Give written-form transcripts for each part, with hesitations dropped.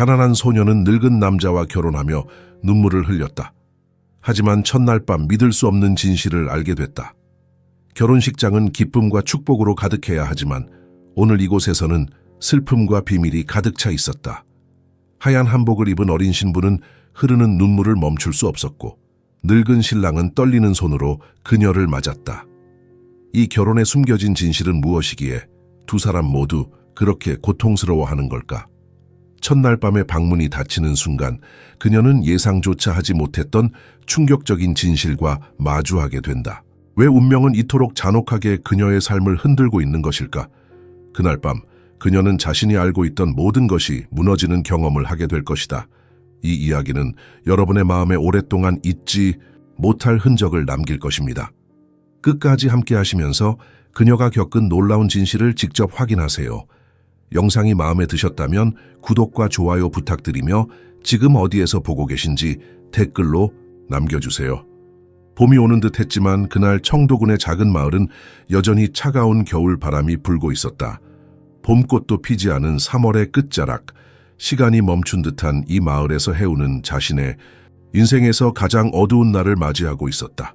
가난한 소녀는 늙은 남자와 결혼하며 눈물을 흘렸다. 하지만 첫날 밤 믿을 수 없는 진실을 알게 됐다. 결혼식장은 기쁨과 축복으로 가득해야 하지만 오늘 이곳에서는 슬픔과 비밀이 가득 차 있었다. 하얀 한복을 입은 어린 신부는 흐르는 눈물을 멈출 수 없었고 늙은 신랑은 떨리는 손으로 그녀를 맞았다. 이 결혼에 숨겨진 진실은 무엇이기에 두 사람 모두 그렇게 고통스러워하는 걸까? 첫날 밤에 방문이 닫히는 순간 그녀는 예상조차 하지 못했던 충격적인 진실과 마주하게 된다. 왜 운명은 이토록 잔혹하게 그녀의 삶을 흔들고 있는 것일까? 그날 밤 그녀는 자신이 알고 있던 모든 것이 무너지는 경험을 하게 될 것이다. 이 이야기는 여러분의 마음에 오랫동안 잊지 못할 흔적을 남길 것입니다. 끝까지 함께 하시면서 그녀가 겪은 놀라운 진실을 직접 확인하세요. 영상이 마음에 드셨다면 구독과 좋아요 부탁드리며 지금 어디에서 보고 계신지 댓글로 남겨주세요. 봄이 오는 듯 했지만 그날 청도군의 작은 마을은 여전히 차가운 겨울 바람이 불고 있었다. 봄꽃도 피지 않은 3월의 끝자락, 시간이 멈춘 듯한 이 마을에서 해운은 자신의 인생에서 가장 어두운 날을 맞이하고 있었다.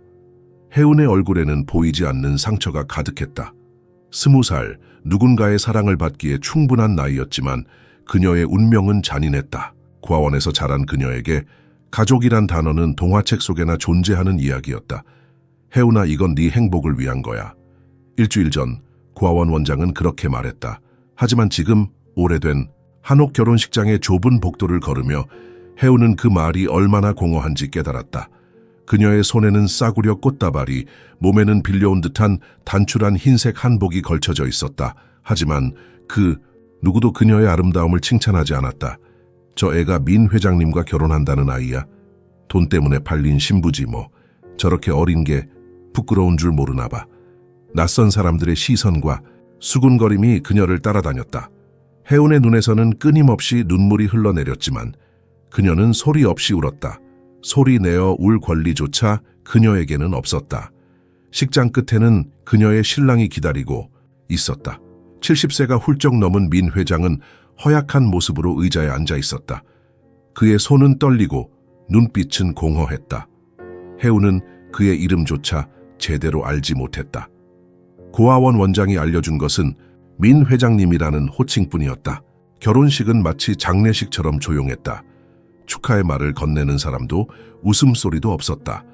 해운의 얼굴에는 보이지 않는 상처가 가득했다. 20살, 누군가의 사랑을 받기에 충분한 나이였지만 그녀의 운명은 잔인했다. 고아원에서 자란 그녀에게 가족이란 단어는 동화책 속에나 존재하는 이야기였다. 해운아, 이건 네 행복을 위한 거야. 일주일 전 고아원 원장은 그렇게 말했다. 하지만 지금 오래된 한옥 결혼식장의 좁은 복도를 걸으며 해운은 그 말이 얼마나 공허한지 깨달았다. 그녀의 손에는 싸구려 꽃다발이, 몸에는 빌려온 듯한 단출한 흰색 한복이 걸쳐져 있었다. 하지만 그 누구도 그녀의 아름다움을 칭찬하지 않았다. 저 애가 민 회장님과 결혼한다는 아이야. 돈 때문에 팔린 신부지 뭐. 저렇게 어린 게 부끄러운 줄 모르나 봐. 낯선 사람들의 시선과 수군거림이 그녀를 따라다녔다. 해운의 눈에서는 끊임없이 눈물이 흘러내렸지만 그녀는 소리 없이 울었다. 소리 내어 울 권리조차 그녀에게는 없었다. 식장 끝에는 그녀의 신랑이 기다리고 있었다. 70세가 훌쩍 넘은 민 회장은 허약한 모습으로 의자에 앉아 있었다. 그의 손은 떨리고 눈빛은 공허했다. 해운은 그의 이름조차 제대로 알지 못했다. 고아원 원장이 알려준 것은 민 회장님이라는 호칭뿐이었다. 결혼식은 마치 장례식처럼 조용했다. 축하의 말을 건네는 사람도 웃음소리도 없었다.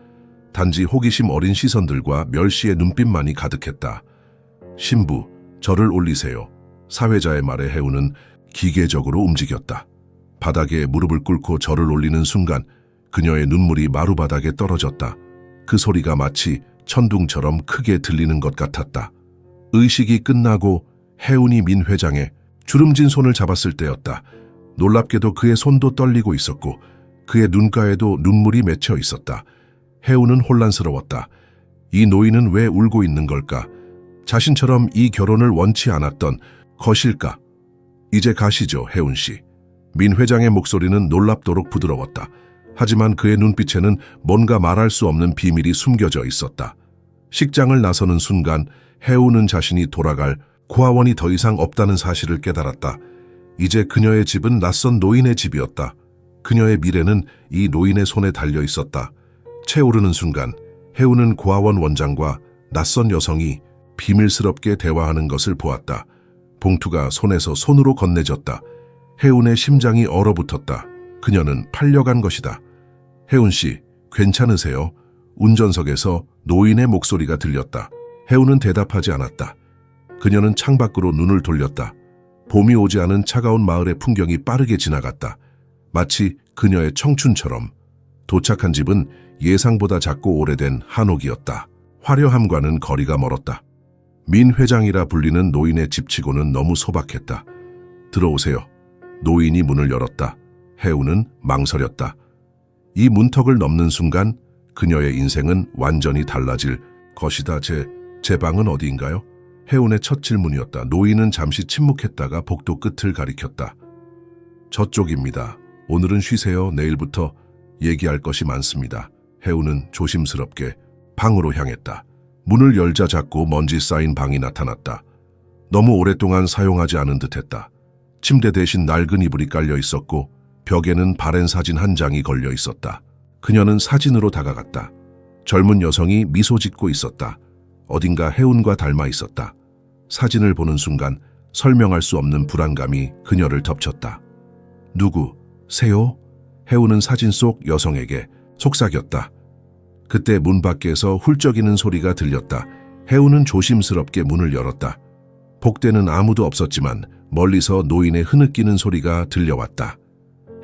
단지 호기심 어린 시선들과 멸시의 눈빛만이 가득했다. 신부, 절을 올리세요. 사회자의 말에 해운은 기계적으로 움직였다. 바닥에 무릎을 꿇고 절을 올리는 순간 그녀의 눈물이 마루바닥에 떨어졌다. 그 소리가 마치 천둥처럼 크게 들리는 것 같았다. 의식이 끝나고 해운이 민 회장의 주름진 손을 잡았을 때였다. 놀랍게도 그의 손도 떨리고 있었고 그의 눈가에도 눈물이 맺혀 있었다. 해운은 혼란스러웠다. 이 노인은 왜 울고 있는 걸까? 자신처럼 이 결혼을 원치 않았던 것일까? 이제 가시죠, 해운 씨. 민 회장의 목소리는 놀랍도록 부드러웠다. 하지만 그의 눈빛에는 뭔가 말할 수 없는 비밀이 숨겨져 있었다. 식장을 나서는 순간 해운은 자신이 돌아갈 고아원이 더 이상 없다는 사실을 깨달았다. 이제 그녀의 집은 낯선 노인의 집이었다. 그녀의 미래는 이 노인의 손에 달려 있었다. 채오르는 순간 해운은 고아원 원장과 낯선 여성이 비밀스럽게 대화하는 것을 보았다. 봉투가 손에서 손으로 건네졌다. 해운의 심장이 얼어붙었다. 그녀는 팔려간 것이다. 해운 씨, 괜찮으세요? 운전석에서 노인의 목소리가 들렸다. 해운은 대답하지 않았다. 그녀는 창밖으로 눈을 돌렸다. 봄이 오지 않은 차가운 마을의 풍경이 빠르게 지나갔다. 마치 그녀의 청춘처럼. 도착한 집은 예상보다 작고 오래된 한옥이었다. 화려함과는 거리가 멀었다. 민 회장이라 불리는 노인의 집치고는 너무 소박했다. 들어오세요. 노인이 문을 열었다. 해운은 망설였다. 이 문턱을 넘는 순간 그녀의 인생은 완전히 달라질 것이다. 제 방은 어디인가요? 해운의 첫 질문이었다. 노인은 잠시 침묵했다가 복도 끝을 가리켰다. 저쪽입니다. 오늘은 쉬세요. 내일부터 얘기할 것이 많습니다. 해운은 조심스럽게 방으로 향했다. 문을 열자 작고 먼지 쌓인 방이 나타났다. 너무 오랫동안 사용하지 않은 듯했다. 침대 대신 낡은 이불이 깔려 있었고 벽에는 바랜 사진 한 장이 걸려 있었다. 그녀는 사진으로 다가갔다. 젊은 여성이 미소 짓고 있었다. 어딘가 혜운과 닮아 있었다. 사진을 보는 순간 설명할 수 없는 불안감이 그녀를 덮쳤다. 누구세요? 혜운은 사진 속 여성에게 속삭였다. 그때 문 밖에서 훌쩍이는 소리가 들렸다. 혜운은 조심스럽게 문을 열었다. 복대는 아무도 없었지만 멀리서 노인의 흐느끼는 소리가 들려왔다.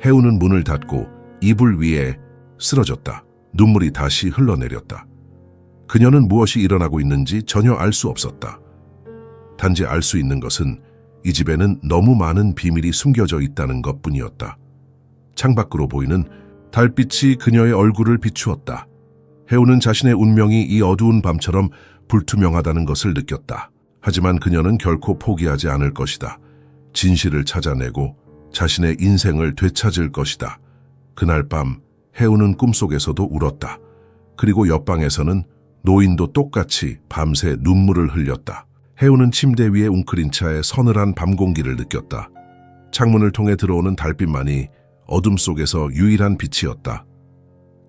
혜운은 문을 닫고 이불 위에 쓰러졌다. 눈물이 다시 흘러내렸다. 그녀는 무엇이 일어나고 있는지 전혀 알 수 없었다. 단지 알 수 있는 것은 이 집에는 너무 많은 비밀이 숨겨져 있다는 것뿐이었다. 창밖으로 보이는 달빛이 그녀의 얼굴을 비추었다. 혜운은 자신의 운명이 이 어두운 밤처럼 불투명하다는 것을 느꼈다. 하지만 그녀는 결코 포기하지 않을 것이다. 진실을 찾아내고 자신의 인생을 되찾을 것이다. 그날 밤 혜운은 꿈속에서도 울었다. 그리고 옆방에서는 노인도 똑같이 밤새 눈물을 흘렸다. 혜운은 침대 위에 웅크린 차에 서늘한 밤 공기를 느꼈다. 창문을 통해 들어오는 달빛만이 어둠 속에서 유일한 빛이었다.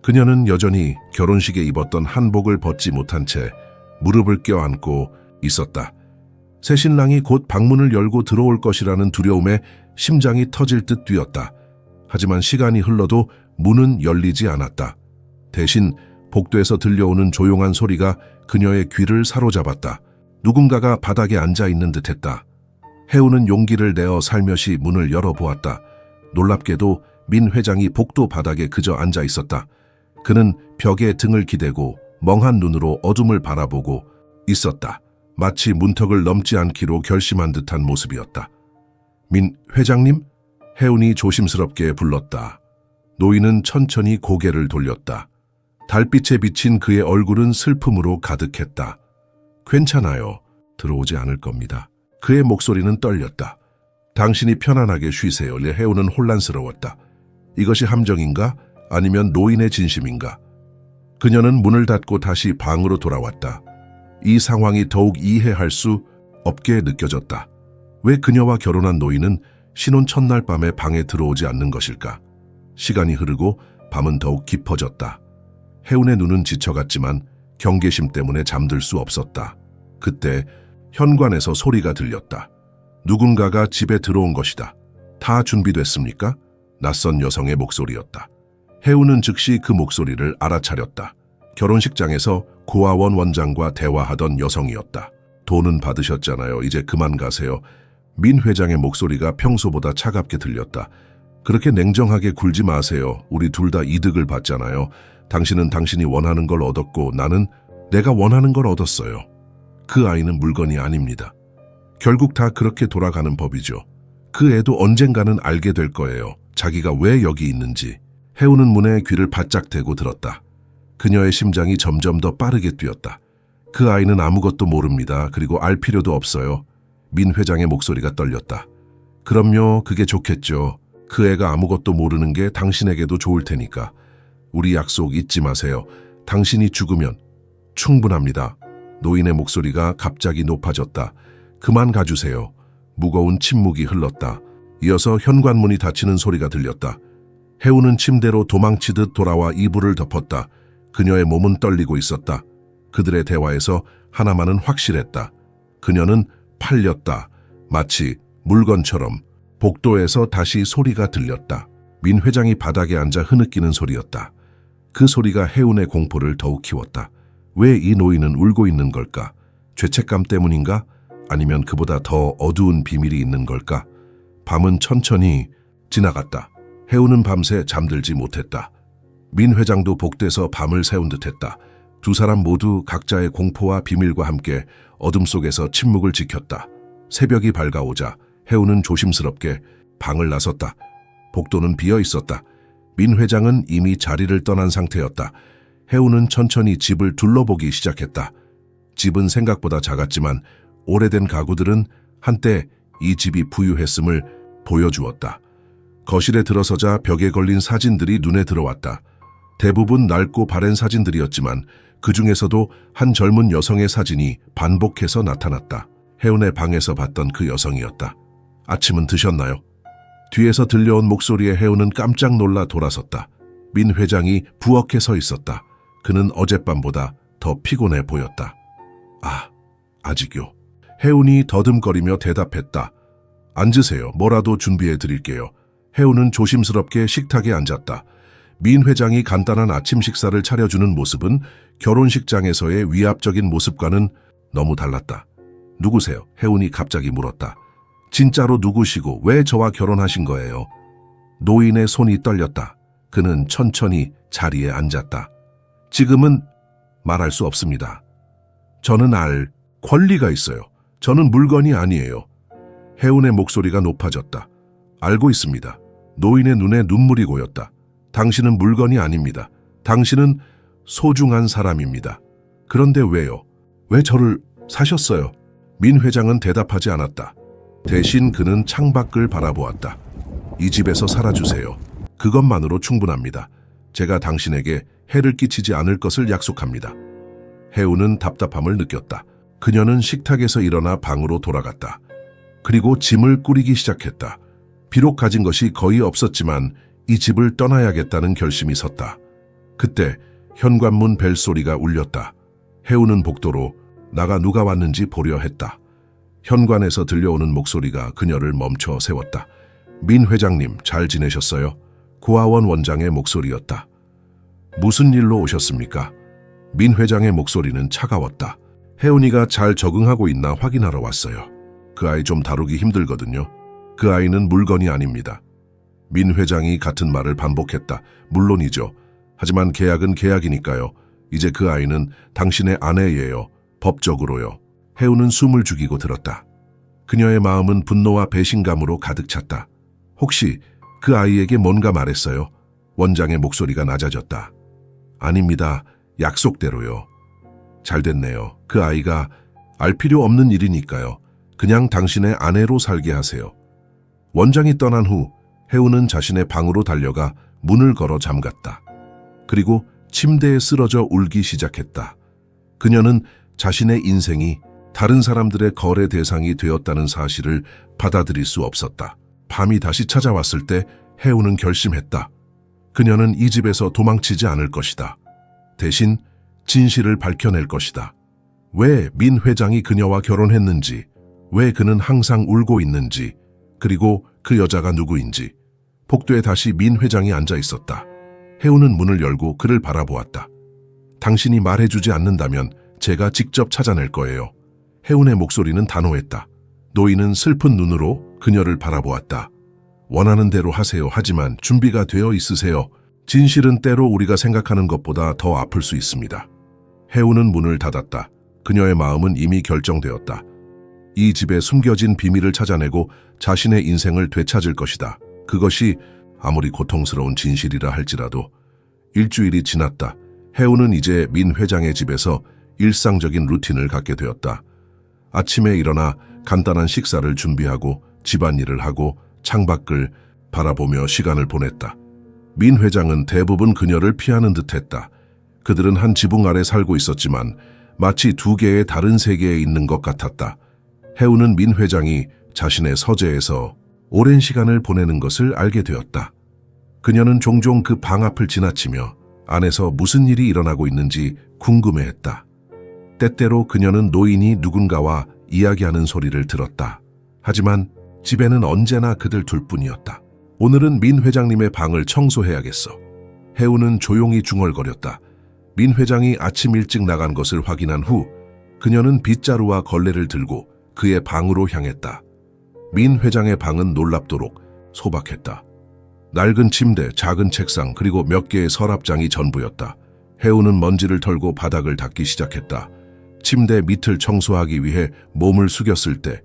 그녀는 여전히 결혼식에 입었던 한복을 벗지 못한 채 무릎을 껴안고 있었다. 새 신랑이 곧 방문을 열고 들어올 것이라는 두려움에 심장이 터질 듯 뛰었다. 하지만 시간이 흘러도 문은 열리지 않았다. 대신 복도에서 들려오는 조용한 소리가 그녀의 귀를 사로잡았다. 누군가가 바닥에 앉아있는 듯했다. 혜운은 용기를 내어 살며시 문을 열어보았다. 놀랍게도 민 회장이 복도 바닥에 그저 앉아있었다. 그는 벽에 등을 기대고 멍한 눈으로 어둠을 바라보고 있었다. 마치 문턱을 넘지 않기로 결심한 듯한 모습이었다. 민 회장님? 혜운이 조심스럽게 불렀다. 노인은 천천히 고개를 돌렸다. 달빛에 비친 그의 얼굴은 슬픔으로 가득했다. 괜찮아요. 들어오지 않을 겁니다. 그의 목소리는 떨렸다. 당신이 편안하게 쉬세요. 혜운은 혼란스러웠다. 이것이 함정인가? 아니면 노인의 진심인가? 그녀는 문을 닫고 다시 방으로 돌아왔다. 이 상황이 더욱 이해할 수 없게 느껴졌다. 왜 그녀와 결혼한 노인은 신혼 첫날 밤에 방에 들어오지 않는 것일까? 시간이 흐르고 밤은 더욱 깊어졌다. 혜운의 눈은 지쳐갔지만 경계심 때문에 잠들 수 없었다. 그때 현관에서 소리가 들렸다. 누군가가 집에 들어온 것이다. 다 준비됐습니까? 낯선 여성의 목소리였다. 혜운은 즉시 그 목소리를 알아차렸다. 결혼식장에서 고아원 원장과 대화하던 여성이었다. 돈은 받으셨잖아요. 이제 그만 가세요. 민 회장의 목소리가 평소보다 차갑게 들렸다. 그렇게 냉정하게 굴지 마세요. 우리 둘 다 이득을 봤잖아요. 당신은 당신이 원하는 걸 얻었고 나는 내가 원하는 걸 얻었어요. 그 아이는 물건이 아닙니다. 결국 다 그렇게 돌아가는 법이죠. 그 애도 언젠가는 알게 될 거예요. 자기가 왜 여기 있는지. 혜운은 문에 귀를 바짝 대고 들었다. 그녀의 심장이 점점 더 빠르게 뛰었다. 그 아이는 아무것도 모릅니다. 그리고 알 필요도 없어요. 민 회장의 목소리가 떨렸다. 그럼요, 그게 좋겠죠. 그 애가 아무것도 모르는 게 당신에게도 좋을 테니까. 우리 약속 잊지 마세요. 당신이 죽으면 충분합니다. 노인의 목소리가 갑자기 높아졌다. 그만 가주세요. 무거운 침묵이 흘렀다. 이어서 현관문이 닫히는 소리가 들렸다. 혜운은 침대로 도망치듯 돌아와 이불을 덮었다. 그녀의 몸은 떨리고 있었다. 그들의 대화에서 하나만은 확실했다. 그녀는 팔렸다. 마치 물건처럼. 복도에서 다시 소리가 들렸다. 민 회장이 바닥에 앉아 흐느끼는 소리였다. 그 소리가 혜운의 공포를 더욱 키웠다. 왜 이 노인은 울고 있는 걸까? 죄책감 때문인가? 아니면 그보다 더 어두운 비밀이 있는 걸까? 밤은 천천히 지나갔다. 혜운은 밤새 잠들지 못했다. 민 회장도 복도에서 밤을 새운 듯했다. 두 사람 모두 각자의 공포와 비밀과 함께 어둠 속에서 침묵을 지켰다. 새벽이 밝아오자 혜운은 조심스럽게 방을 나섰다. 복도는 비어 있었다. 민 회장은 이미 자리를 떠난 상태였다. 혜운은 천천히 집을 둘러보기 시작했다. 집은 생각보다 작았지만 오래된 가구들은 한때 이 집이 부유했음을 보여주었다. 거실에 들어서자 벽에 걸린 사진들이 눈에 들어왔다. 대부분 낡고 바랜 사진들이었지만 그 중에서도 한 젊은 여성의 사진이 반복해서 나타났다. 혜운의 방에서 봤던 그 여성이었다. 아침은 드셨나요? 뒤에서 들려온 목소리에 해우는 깜짝 놀라 돌아섰다. 민 회장이 부엌에 서 있었다. 그는 어젯밤보다 더 피곤해 보였다. 아직요. 해운이 더듬거리며 대답했다. 앉으세요. 뭐라도 준비해 드릴게요. 해운은 조심스럽게 식탁에 앉았다. 민 회장이 간단한 아침 식사를 차려주는 모습은 결혼식장에서의 위압적인 모습과는 너무 달랐다. 누구세요? 해운이 갑자기 물었다. 진짜로 누구시고 왜 저와 결혼하신 거예요? 노인의 손이 떨렸다. 그는 천천히 자리에 앉았다. 지금은 말할 수 없습니다. 저는 알 권리가 있어요. 저는 물건이 아니에요. 해운의 목소리가 높아졌다. 알고 있습니다. 노인의 눈에 눈물이 고였다. 당신은 물건이 아닙니다. 당신은 소중한 사람입니다. 그런데 왜요? 왜 저를 사셨어요? 민 회장은 대답하지 않았다. 대신 그는 창밖을 바라보았다. 이 집에서 살아주세요. 그것만으로 충분합니다. 제가 당신에게 해를 끼치지 않을 것을 약속합니다. 해운은 답답함을 느꼈다. 그녀는 식탁에서 일어나 방으로 돌아갔다. 그리고 짐을 꾸리기 시작했다. 비록 가진 것이 거의 없었지만 이 집을 떠나야겠다는 결심이 섰다. 그때 현관문 벨소리가 울렸다. 해운은 복도로 나가 누가 왔는지 보려 했다. 현관에서 들려오는 목소리가 그녀를 멈춰 세웠다. 민 회장님, 잘 지내셨어요? 고아원 원장의 목소리였다. 무슨 일로 오셨습니까? 민 회장의 목소리는 차가웠다. 혜운이가 잘 적응하고 있나 확인하러 왔어요. 그 아이 좀 다루기 힘들거든요. 그 아이는 물건이 아닙니다. 민 회장이 같은 말을 반복했다. 물론이죠. 하지만 계약은 계약이니까요. 이제 그 아이는 당신의 아내예요. 법적으로요. 혜운은 숨을 죽이고 들었다. 그녀의 마음은 분노와 배신감으로 가득 찼다. 혹시 그 아이에게 뭔가 말했어요? 원장의 목소리가 낮아졌다. 아닙니다. 약속대로요. 잘 됐네요. 그 아이가 알 필요 없는 일이니까요. 그냥 당신의 아내로 살게 하세요. 원장이 떠난 후 혜운은 자신의 방으로 달려가 문을 걸어 잠갔다. 그리고 침대에 쓰러져 울기 시작했다. 그녀는 자신의 인생이 다른 사람들의 거래 대상이 되었다는 사실을 받아들일 수 없었다. 밤이 다시 찾아왔을 때 혜운은 결심했다. 그녀는 이 집에서 도망치지 않을 것이다. 대신 진실을 밝혀낼 것이다. 왜 민 회장이 그녀와 결혼했는지, 왜 그는 항상 울고 있는지, 그리고 그 여자가 누구인지. 복도에 다시 민 회장이 앉아 있었다. 혜운은 문을 열고 그를 바라보았다. 당신이 말해주지 않는다면 제가 직접 찾아낼 거예요. 혜운의 목소리는 단호했다. 노인은 슬픈 눈으로 그녀를 바라보았다. 원하는 대로 하세요. 하지만 준비가 되어 있으세요. 진실은 때로 우리가 생각하는 것보다 더 아플 수 있습니다. 혜운은 문을 닫았다. 그녀의 마음은 이미 결정되었다. 이 집에 숨겨진 비밀을 찾아내고 자신의 인생을 되찾을 것이다. 그것이 아무리 고통스러운 진실이라 할지라도. 일주일이 지났다. 혜운은 이제 민 회장의 집에서 일상적인 루틴을 갖게 되었다. 아침에 일어나 간단한 식사를 준비하고 집안일을 하고 창밖을 바라보며 시간을 보냈다. 민 회장은 대부분 그녀를 피하는 듯했다. 그들은 한 지붕 아래 살고 있었지만 마치 두 개의 다른 세계에 있는 것 같았다. 혜운은 민 회장이 자신의 서재에서 오랜 시간을 보내는 것을 알게 되었다. 그녀는 종종 그 방 앞을 지나치며 안에서 무슨 일이 일어나고 있는지 궁금해했다. 때때로 그녀는 노인이 누군가와 이야기하는 소리를 들었다. 하지만 집에는 언제나 그들 둘뿐이었다. 오늘은 민 회장님의 방을 청소해야겠어. 혜운은 조용히 중얼거렸다. 민 회장이 아침 일찍 나간 것을 확인한 후 그녀는 빗자루와 걸레를 들고 그의 방으로 향했다. 민 회장의 방은 놀랍도록 소박했다. 낡은 침대, 작은 책상, 그리고 몇 개의 서랍장이 전부였다. 혜운은 먼지를 털고 바닥을 닦기 시작했다. 침대 밑을 청소하기 위해 몸을 숙였을 때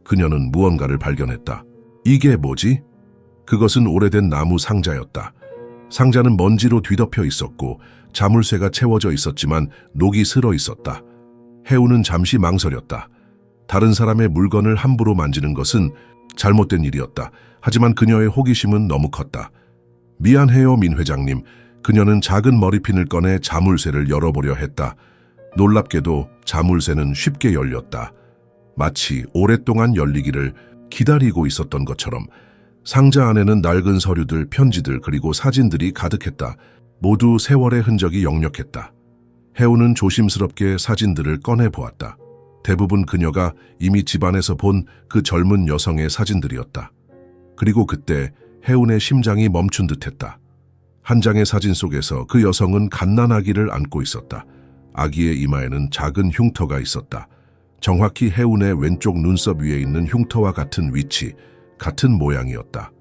그녀는 무언가를 발견했다. 이게 뭐지? 그것은 오래된 나무 상자였다. 상자는 먼지로 뒤덮여 있었고 자물쇠가 채워져 있었지만 녹이 슬어 있었다. 혜운은 잠시 망설였다. 다른 사람의 물건을 함부로 만지는 것은 잘못된 일이었다. 하지만 그녀의 호기심은 너무 컸다. 미안해요, 민 회장님. 그녀는 작은 머리핀을 꺼내 자물쇠를 열어보려 했다. 놀랍게도 자물쇠는 쉽게 열렸다. 마치 오랫동안 열리기를 기다리고 있었던 것처럼. 상자 안에는 낡은 서류들, 편지들 그리고 사진들이 가득했다. 모두 세월의 흔적이 역력했다. 해우는 조심스럽게 사진들을 꺼내보았다. 대부분 그녀가 이미 집안에서 본 그 젊은 여성의 사진들이었다. 그리고 그때 해운의 심장이 멈춘 듯했다. 한 장의 사진 속에서 그 여성은 갓난아기를 안고 있었다. 아기의 이마에는 작은 흉터가 있었다. 정확히 해운의 왼쪽 눈썹 위에 있는 흉터와 같은 위치, 같은 모양이었다.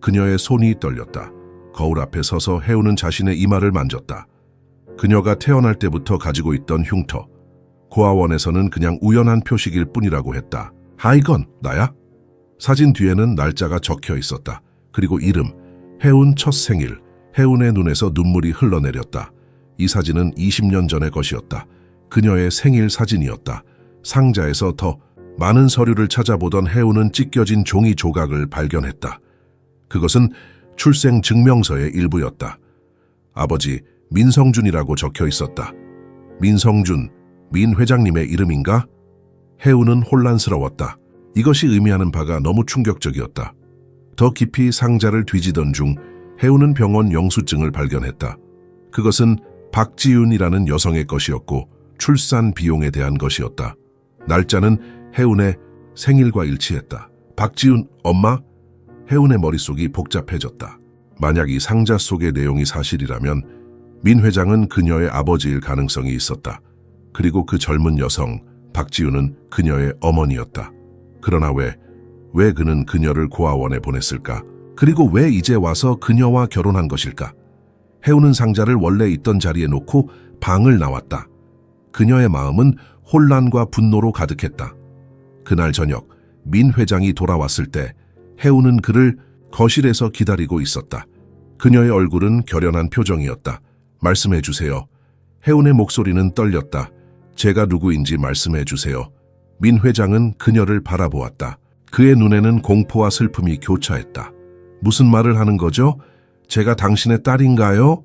그녀의 손이 떨렸다. 거울 앞에 서서 해운은 자신의 이마를 만졌다. 그녀가 태어날 때부터 가지고 있던 흉터. 고아원에서는 그냥 우연한 표식일 뿐이라고 했다. 이건 나야? 사진 뒤에는 날짜가 적혀 있었다. 그리고 이름, 해운 첫 생일. 해운의 눈에서 눈물이 흘러내렸다. 이 사진은 20년 전의 것이었다. 그녀의 생일 사진이었다. 상자에서 더 많은 서류를 찾아보던 해운은 찢겨진 종이 조각을 발견했다. 그것은 출생 증명서의 일부였다. 아버지 민성준이라고 적혀 있었다. 민성준, 민 회장님의 이름인가? 해운은 혼란스러웠다. 이것이 의미하는 바가 너무 충격적이었다. 더 깊이 상자를 뒤지던 중 해운은 병원 영수증을 발견했다. 그것은 박지윤이라는 여성의 것이었고 출산 비용에 대한 것이었다. 날짜는 해운의 생일과 일치했다. 박지윤 엄마? 해운의 머릿속이 복잡해졌다. 만약 이 상자 속의 내용이 사실이라면 민 회장은 그녀의 아버지일 가능성이 있었다. 그리고 그 젊은 여성 박지윤은 그녀의 어머니였다. 그러나 왜 그는 그녀를 고아원에 보냈을까? 그리고 왜 이제 와서 그녀와 결혼한 것일까? 해운은 상자를 원래 있던 자리에 놓고 방을 나왔다. 그녀의 마음은 혼란과 분노로 가득했다. 그날 저녁 민 회장이 돌아왔을 때 해운은 그를 거실에서 기다리고 있었다. 그녀의 얼굴은 결연한 표정이었다. 말씀해 주세요. 해운의 목소리는 떨렸다. 제가 누구인지 말씀해 주세요. 민 회장은 그녀를 바라보았다. 그의 눈에는 공포와 슬픔이 교차했다. 무슨 말을 하는 거죠? 제가 당신의 딸인가요?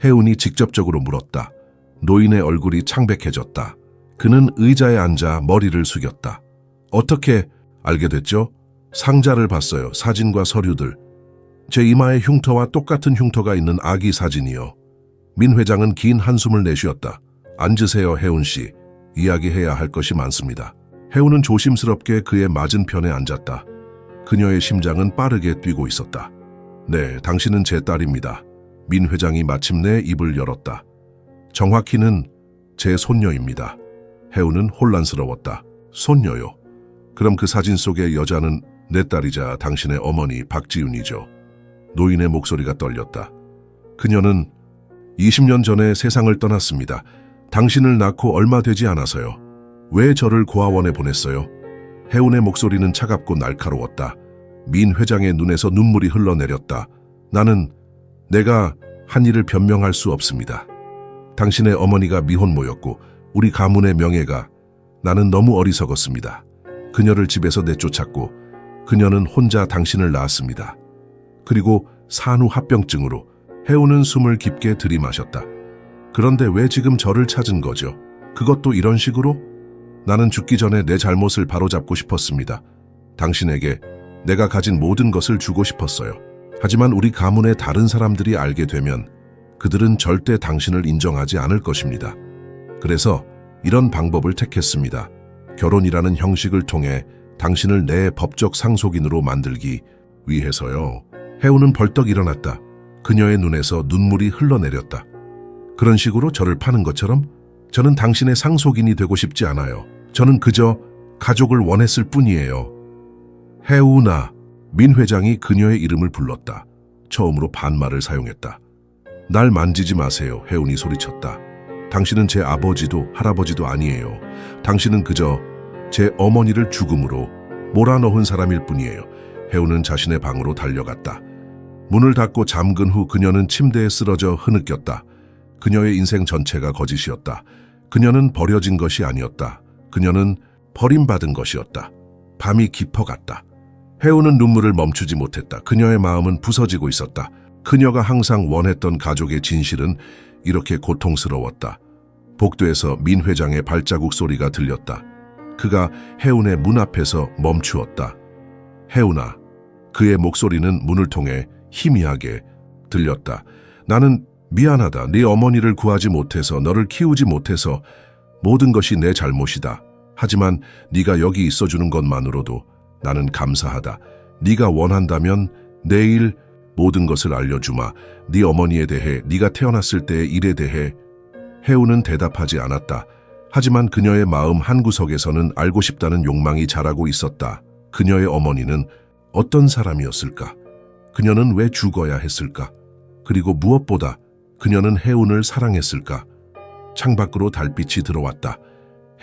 해운이 직접적으로 물었다. 노인의 얼굴이 창백해졌다. 그는 의자에 앉아 머리를 숙였다. 어떻게 알게 됐죠? 상자를 봤어요. 사진과 서류들. 제 이마에 흉터와 똑같은 흉터가 있는 아기 사진이요. 민 회장은 긴 한숨을 내쉬었다. 앉으세요, 해운 씨. 이야기해야 할 것이 많습니다. 해운은 조심스럽게 그의 맞은편에 앉았다. 그녀의 심장은 빠르게 뛰고 있었다. 네, 당신은 제 딸입니다. 민 회장이 마침내 입을 열었다. 정확히는 제 손녀입니다. 해운은 혼란스러웠다. 손녀요? 그럼 그 사진 속의 여자는 내 딸이자 당신의 어머니 박지윤이죠. 노인의 목소리가 떨렸다. 그녀는 20년 전에 세상을 떠났습니다. 당신을 낳고 얼마 되지 않아서요. 왜 저를 고아원에 보냈어요? 해운의 목소리는 차갑고 날카로웠다. 민 회장의 눈에서 눈물이 흘러내렸다. 내가 한 일을 변명할 수 없습니다. 당신의 어머니가 미혼모였고 우리 가문의 명예가 나는 너무 어리석었습니다. 그녀를 집에서 내쫓았고 그녀는 혼자 당신을 낳았습니다. 그리고 산후 합병증으로 해운은 숨을 깊게 들이마셨다. 그런데 왜 지금 저를 찾은 거죠? 그것도 이런 식으로? 나는 죽기 전에 내 잘못을 바로잡고 싶었습니다. 당신에게 내가 가진 모든 것을 주고 싶었어요. 하지만 우리 가문의 다른 사람들이 알게 되면 그들은 절대 당신을 인정하지 않을 것입니다. 그래서 이런 방법을 택했습니다. 결혼이라는 형식을 통해 당신을 내 법적 상속인으로 만들기 위해서요. 해운은 벌떡 일어났다. 그녀의 눈에서 눈물이 흘러내렸다. 그런 식으로 저를 파는 것처럼 저는 당신의 상속인이 되고 싶지 않아요. 저는 그저 가족을 원했을 뿐이에요. 해운아. 민 회장이 그녀의 이름을 불렀다. 처음으로 반말을 사용했다. 날 만지지 마세요. 해운이 소리쳤다. 당신은 제 아버지도 할아버지도 아니에요. 당신은 그저 제 어머니를 죽음으로 몰아넣은 사람일 뿐이에요. 해운은 자신의 방으로 달려갔다. 문을 닫고 잠근 후 그녀는 침대에 쓰러져 흐느꼈다. 그녀의 인생 전체가 거짓이었다. 그녀는 버려진 것이 아니었다. 그녀는 버림받은 것이었다. 밤이 깊어갔다. 해운은 눈물을 멈추지 못했다. 그녀의 마음은 부서지고 있었다. 그녀가 항상 원했던 가족의 진실은 이렇게 고통스러웠다. 복도에서 민 회장의 발자국 소리가 들렸다. 그가 해운의 문 앞에서 멈추었다. 해운아, 그의 목소리는 문을 통해 희미하게 들렸다. 나는 미안하다. 네 어머니를 구하지 못해서, 너를 키우지 못해서 모든 것이 내 잘못이다. 하지만 네가 여기 있어주는 것만으로도 나는 감사하다. 네가 원한다면 내일 모든 것을 알려주마. 네 어머니에 대해, 네가 태어났을 때의 일에 대해. 해우는 대답하지 않았다. 하지만 그녀의 마음 한구석에서는 알고 싶다는 욕망이 자라고 있었다. 그녀의 어머니는 어떤 사람이었을까? 그녀는 왜 죽어야 했을까? 그리고 무엇보다 그녀는 해운을 사랑했을까? 창밖으로 달빛이 들어왔다.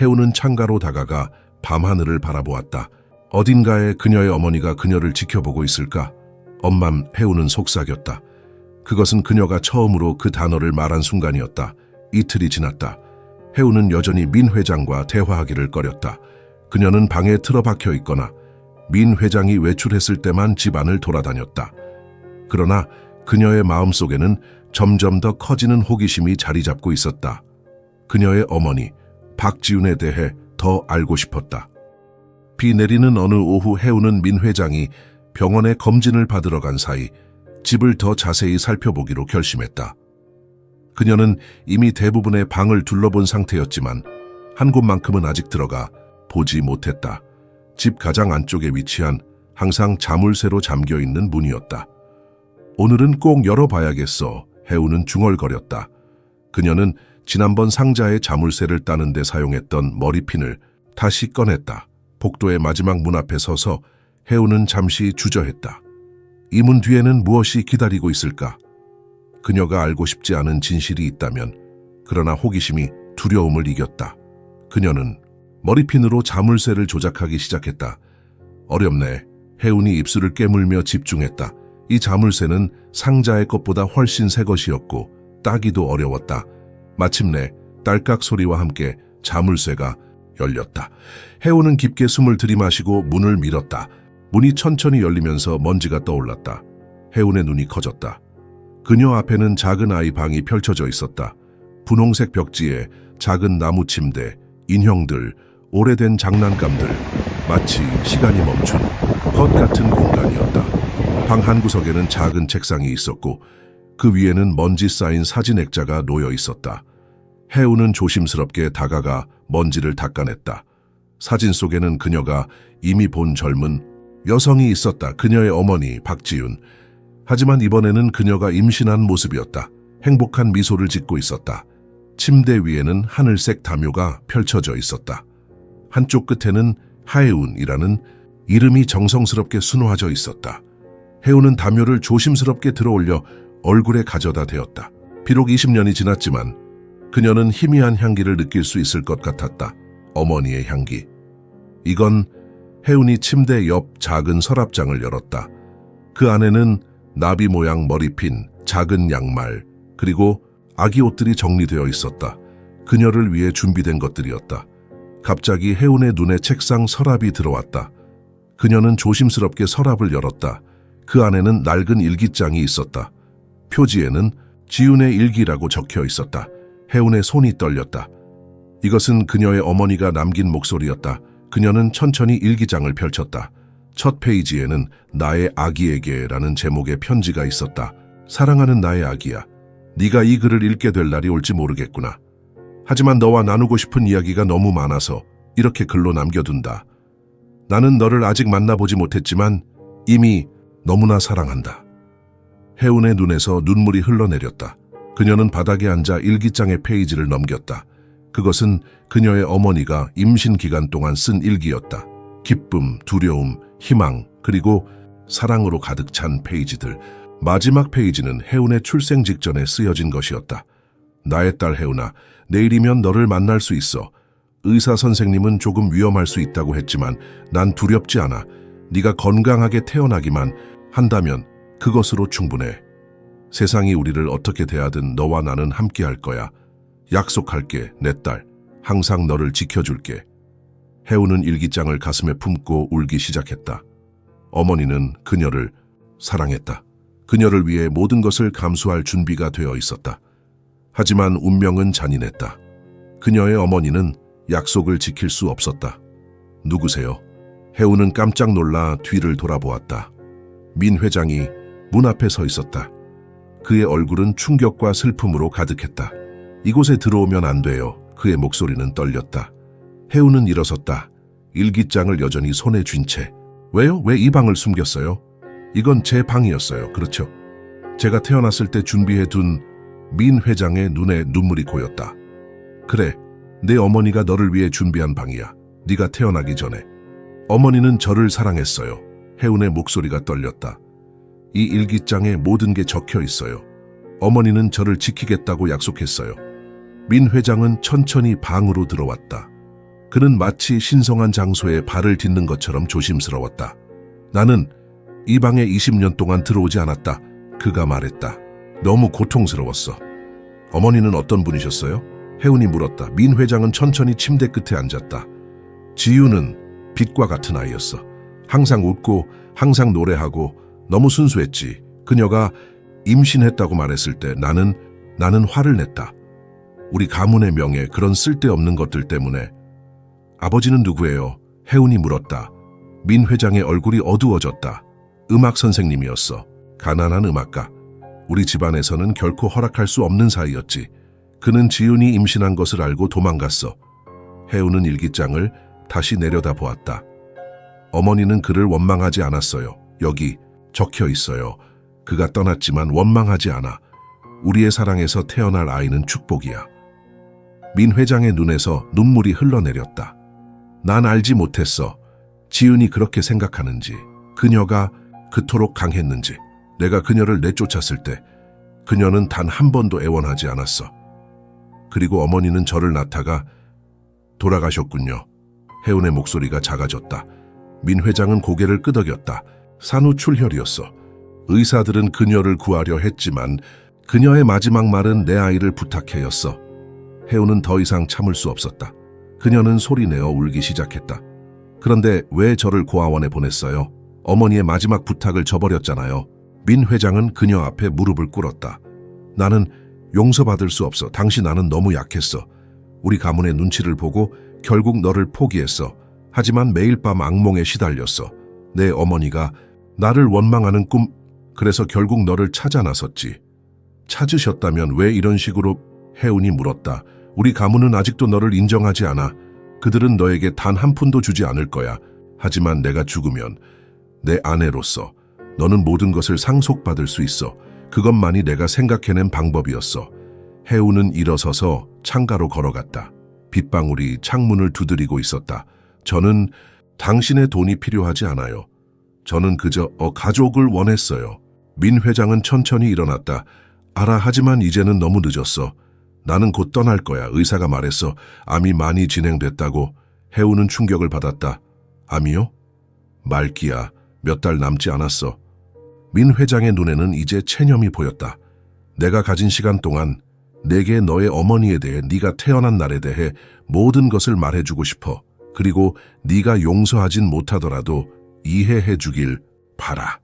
해운은 창가로 다가가 밤하늘을 바라보았다. 어딘가에 그녀의 어머니가 그녀를 지켜보고 있을까? 엄맘. 해운은 속삭였다. 그것은 그녀가 처음으로 그 단어를 말한 순간이었다. 이틀이 지났다. 해운은 여전히 민 회장과 대화하기를 꺼렸다. 그녀는 방에 틀어박혀 있거나 민 회장이 외출했을 때만 집안을 돌아다녔다. 그러나 그녀의 마음속에는 점점 더 커지는 호기심이 자리 잡고 있었다. 그녀의 어머니 박지훈에 대해 더 알고 싶었다. 비 내리는 어느 오후 해운은 민 회장이 병원에 검진을 받으러 간 사이 집을 더 자세히 살펴보기로 결심했다. 그녀는 이미 대부분의 방을 둘러본 상태였지만 한 곳만큼은 아직 들어가 보지 못했다. 집 가장 안쪽에 위치한 항상 자물쇠로 잠겨있는 문이었다. 오늘은 꼭 열어봐야겠어. 해우는 중얼거렸다. 그녀는 지난번 상자에 자물쇠를 따는 데 사용했던 머리핀을 다시 꺼냈다. 복도의 마지막 문 앞에 서서 해우는 잠시 주저했다. 이 문 뒤에는 무엇이 기다리고 있을까? 그녀가 알고 싶지 않은 진실이 있다면, 그러나 호기심이 두려움을 이겼다. 그녀는 머리핀으로 자물쇠를 조작하기 시작했다. 어렵네. 해운이 입술을 깨물며 집중했다. 이 자물쇠는 상자의 것보다 훨씬 새 것이었고 따기도 어려웠다. 마침내 딸깍 소리와 함께 자물쇠가 열렸다. 해운은 깊게 숨을 들이마시고 문을 밀었다. 문이 천천히 열리면서 먼지가 떠올랐다. 해운의 눈이 커졌다. 그녀 앞에는 작은 아이 방이 펼쳐져 있었다. 분홍색 벽지에 작은 나무 침대, 인형들, 오래된 장난감들, 마치 시간이 멈춘 것 같은 공간이었다. 방 한구석에는 작은 책상이 있었고 그 위에는 먼지 쌓인 사진 액자가 놓여 있었다. 해우는 조심스럽게 다가가 먼지를 닦아냈다. 사진 속에는 그녀가 이미 본 젊은 여성이 있었다. 그녀의 어머니 박지윤. 하지만 이번에는 그녀가 임신한 모습이었다. 행복한 미소를 짓고 있었다. 침대 위에는 하늘색 담요가 펼쳐져 있었다. 한쪽 끝에는 하혜운이라는 이름이 정성스럽게 수놓아져 있었다. 해운은 담요를 조심스럽게 들어올려 얼굴에 가져다 대었다. 비록 20년이 지났지만 그녀는 희미한 향기를 느낄 수 있을 것 같았다. 어머니의 향기. 이건 해운이 침대 옆 작은 서랍장을 열었다. 그 안에는 나비 모양 머리핀, 작은 양말, 그리고 아기 옷들이 정리되어 있었다. 그녀를 위해 준비된 것들이었다. 갑자기 해운의 눈에 책상 서랍이 들어왔다. 그녀는 조심스럽게 서랍을 열었다. 그 안에는 낡은 일기장이 있었다. 표지에는 지훈의 일기라고 적혀 있었다. 해운의 손이 떨렸다. 이것은 그녀의 어머니가 남긴 목소리였다. 그녀는 천천히 일기장을 펼쳤다. 첫 페이지에는 나의 아기에게라는 제목의 편지가 있었다. 사랑하는 나의 아기야. 네가 이 글을 읽게 될 날이 올지 모르겠구나. 하지만 너와 나누고 싶은 이야기가 너무 많아서 이렇게 글로 남겨둔다. 나는 너를 아직 만나보지 못했지만 이미 너무나 사랑한다. 해운의 눈에서 눈물이 흘러내렸다. 그녀는 바닥에 앉아 일기장의 페이지를 넘겼다. 그것은 그녀의 어머니가 임신 기간 동안 쓴 일기였다. 기쁨, 두려움, 희망, 그리고 사랑으로 가득 찬 페이지들. 마지막 페이지는 해운의 출생 직전에 쓰여진 것이었다. 나의 딸 해운아, 내일이면 너를 만날 수 있어. 의사 선생님은 조금 위험할 수 있다고 했지만 난 두렵지 않아. 네가 건강하게 태어나기만 한다면 그것으로 충분해. 세상이 우리를 어떻게 대하든 너와 나는 함께 할 거야. 약속할게, 내 딸. 항상 너를 지켜줄게. 해운은 일기장을 가슴에 품고 울기 시작했다. 어머니는 그녀를 사랑했다. 그녀를 위해 모든 것을 감수할 준비가 되어 있었다. 하지만 운명은 잔인했다. 그녀의 어머니는 약속을 지킬 수 없었다. 누구세요? 해운은 깜짝 놀라 뒤를 돌아보았다. 민 회장이 문 앞에 서 있었다. 그의 얼굴은 충격과 슬픔으로 가득했다. 이곳에 들어오면 안 돼요. 그의 목소리는 떨렸다. 해우는 일어섰다. 일기장을 여전히 손에 쥔 채. 왜요? 왜 이 방을 숨겼어요? 이건 제 방이었어요. 그렇죠? 제가 태어났을 때 준비해둔. 민 회장의 눈에 눈물이 고였다. 그래, 내 어머니가 너를 위해 준비한 방이야. 네가 태어나기 전에. 어머니는 저를 사랑했어요. 해운의 목소리가 떨렸다. 이 일기장에 모든 게 적혀 있어요. 어머니는 저를 지키겠다고 약속했어요. 민 회장은 천천히 방으로 들어왔다. 그는 마치 신성한 장소에 발을 딛는 것처럼 조심스러웠다. 나는 이 방에 20년 동안 들어오지 않았다. 그가 말했다. 너무 고통스러웠어. 어머니는 어떤 분이셨어요? 해운이 물었다. 민 회장은 천천히 침대 끝에 앉았다. 지유는 빛과 같은 아이였어. 항상 웃고 항상 노래하고 너무 순수했지. 그녀가 임신했다고 말했을 때 나는 화를 냈다. 우리 가문의 명예, 그런 쓸데없는 것들 때문에. 아버지는 누구예요? 해운이 물었다. 민 회장의 얼굴이 어두워졌다. 음악 선생님이었어. 가난한 음악가. 우리 집안에서는 결코 허락할 수 없는 사이였지. 그는 지윤이 임신한 것을 알고 도망갔어. 해운은 일기장을 다시 내려다 보았다. 어머니는 그를 원망하지 않았어요. 여기 적혀 있어요. 그가 떠났지만 원망하지 않아. 우리의 사랑에서 태어날 아이는 축복이야. 민 회장의 눈에서 눈물이 흘러내렸다. 난 알지 못했어. 지윤이 그렇게 생각하는지, 그녀가 그토록 강했는지. 내가 그녀를 내쫓았을 때 그녀는 단 한 번도 애원하지 않았어. 그리고 어머니는 저를 낳다가 돌아가셨군요. 해운의 목소리가 작아졌다. 민 회장은 고개를 끄덕였다. 산후출혈이었어. 의사들은 그녀를 구하려 했지만 그녀의 마지막 말은 내 아이를 부탁해였어. 해운은 더 이상 참을 수 없었다. 그녀는 소리내어 울기 시작했다. 그런데 왜 저를 고아원에 보냈어요? 어머니의 마지막 부탁을 저버렸잖아요. 민 회장은 그녀 앞에 무릎을 꿇었다. 나는 용서받을 수 없어. 당시 나는 너무 약했어. 우리 가문의 눈치를 보고 결국 너를 포기했어. 하지만 매일 밤 악몽에 시달렸어. 내 어머니가 나를 원망하는 꿈, 그래서 결국 너를 찾아 나섰지. 찾으셨다면 왜 이런 식으로? 해운이 물었다. 우리 가문은 아직도 너를 인정하지 않아. 그들은 너에게 단 한 푼도 주지 않을 거야. 하지만 내가 죽으면 내 아내로서 너는 모든 것을 상속받을 수 있어. 그것만이 내가 생각해낸 방법이었어. 해운은 일어서서 창가로 걸어갔다. 빗방울이 창문을 두드리고 있었다. 저는 당신의 돈이 필요하지 않아요. 저는 그저 가족을 원했어요. 민 회장은 천천히 일어났다. 알아, 하지만 이제는 너무 늦었어. 나는 곧 떠날 거야. 의사가 말했어. 암이 많이 진행됐다고. 해운은 충격을 받았다. 암이요? 말기야. 몇 달 남지 않았어. 민 회장의 눈에는 이제 체념이 보였다. 내가 가진 시간 동안 내게 너의 어머니에 대해, 네가 태어난 날에 대해 모든 것을 말해주고 싶어. 그리고 네가 용서하진 못하더라도 이해해 주길 바라.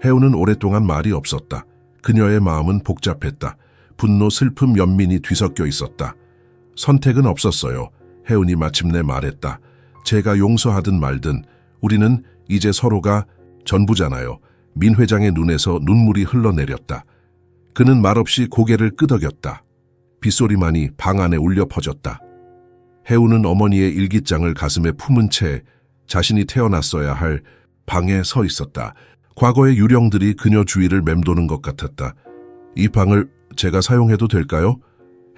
해운은 오랫동안 말이 없었다. 그녀의 마음은 복잡했다. 분노, 슬픔, 연민이 뒤섞여 있었다. 선택은 없었어요. 해운이 마침내 말했다. 제가 용서하든 말든 우리는 이제 서로가 전부잖아요. 민 회장의 눈에서 눈물이 흘러내렸다. 그는 말없이 고개를 끄덕였다. 빗소리만이 방 안에 울려 퍼졌다. 해운은 어머니의 일기장을 가슴에 품은 채 자신이 태어났어야 할 방에 서 있었다. 과거의 유령들이 그녀 주위를 맴도는 것 같았다. 이 방을 제가 사용해도 될까요?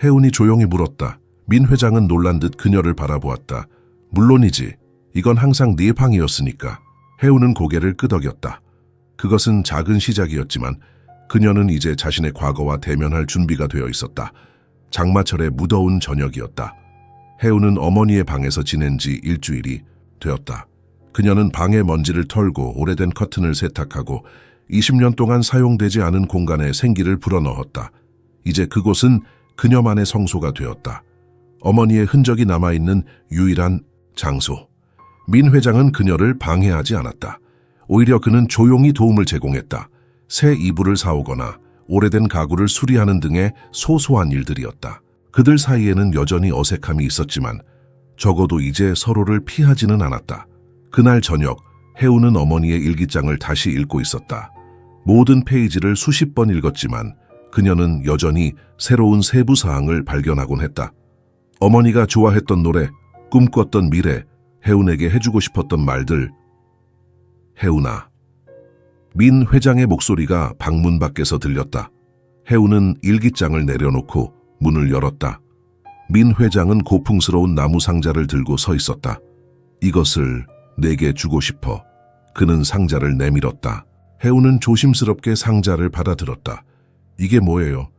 해운이 조용히 물었다. 민 회장은 놀란 듯 그녀를 바라보았다. 물론이지. 이건 항상 네 방이었으니까. 해운은 고개를 끄덕였다. 그것은 작은 시작이었지만 그녀는 이제 자신의 과거와 대면할 준비가 되어 있었다. 장마철의 무더운 저녁이었다. 해운은 어머니의 방에서 지낸 지 일주일이 되었다. 그녀는 방의 먼지를 털고 오래된 커튼을 세탁하고 20년 동안 사용되지 않은 공간에 생기를 불어넣었다. 이제 그곳은 그녀만의 성소가 되었다. 어머니의 흔적이 남아있는 유일한 장소. 민 회장은 그녀를 방해하지 않았다. 오히려 그는 조용히 도움을 제공했다. 새 이불을 사오거나 오래된 가구를 수리하는 등의 소소한 일들이었다. 그들 사이에는 여전히 어색함이 있었지만 적어도 이제 서로를 피하지는 않았다. 그날 저녁 혜우는 어머니의 일기장을 다시 읽고 있었다. 모든 페이지를 수십 번 읽었지만 그녀는 여전히 새로운 세부 사항을 발견하곤 했다. 어머니가 좋아했던 노래, 꿈꿨던 미래, 혜운에게 해주고 싶었던 말들. 혜운아. 민 회장의 목소리가 방문 밖에서 들렸다. 혜운은 일기장을 내려놓고 문을 열었다. 민 회장은 고풍스러운 나무 상자를 들고 서 있었다. 이것을 내게 주고 싶어. 그는 상자를 내밀었다. 혜운은 조심스럽게 상자를 받아들었다. 이게 뭐예요?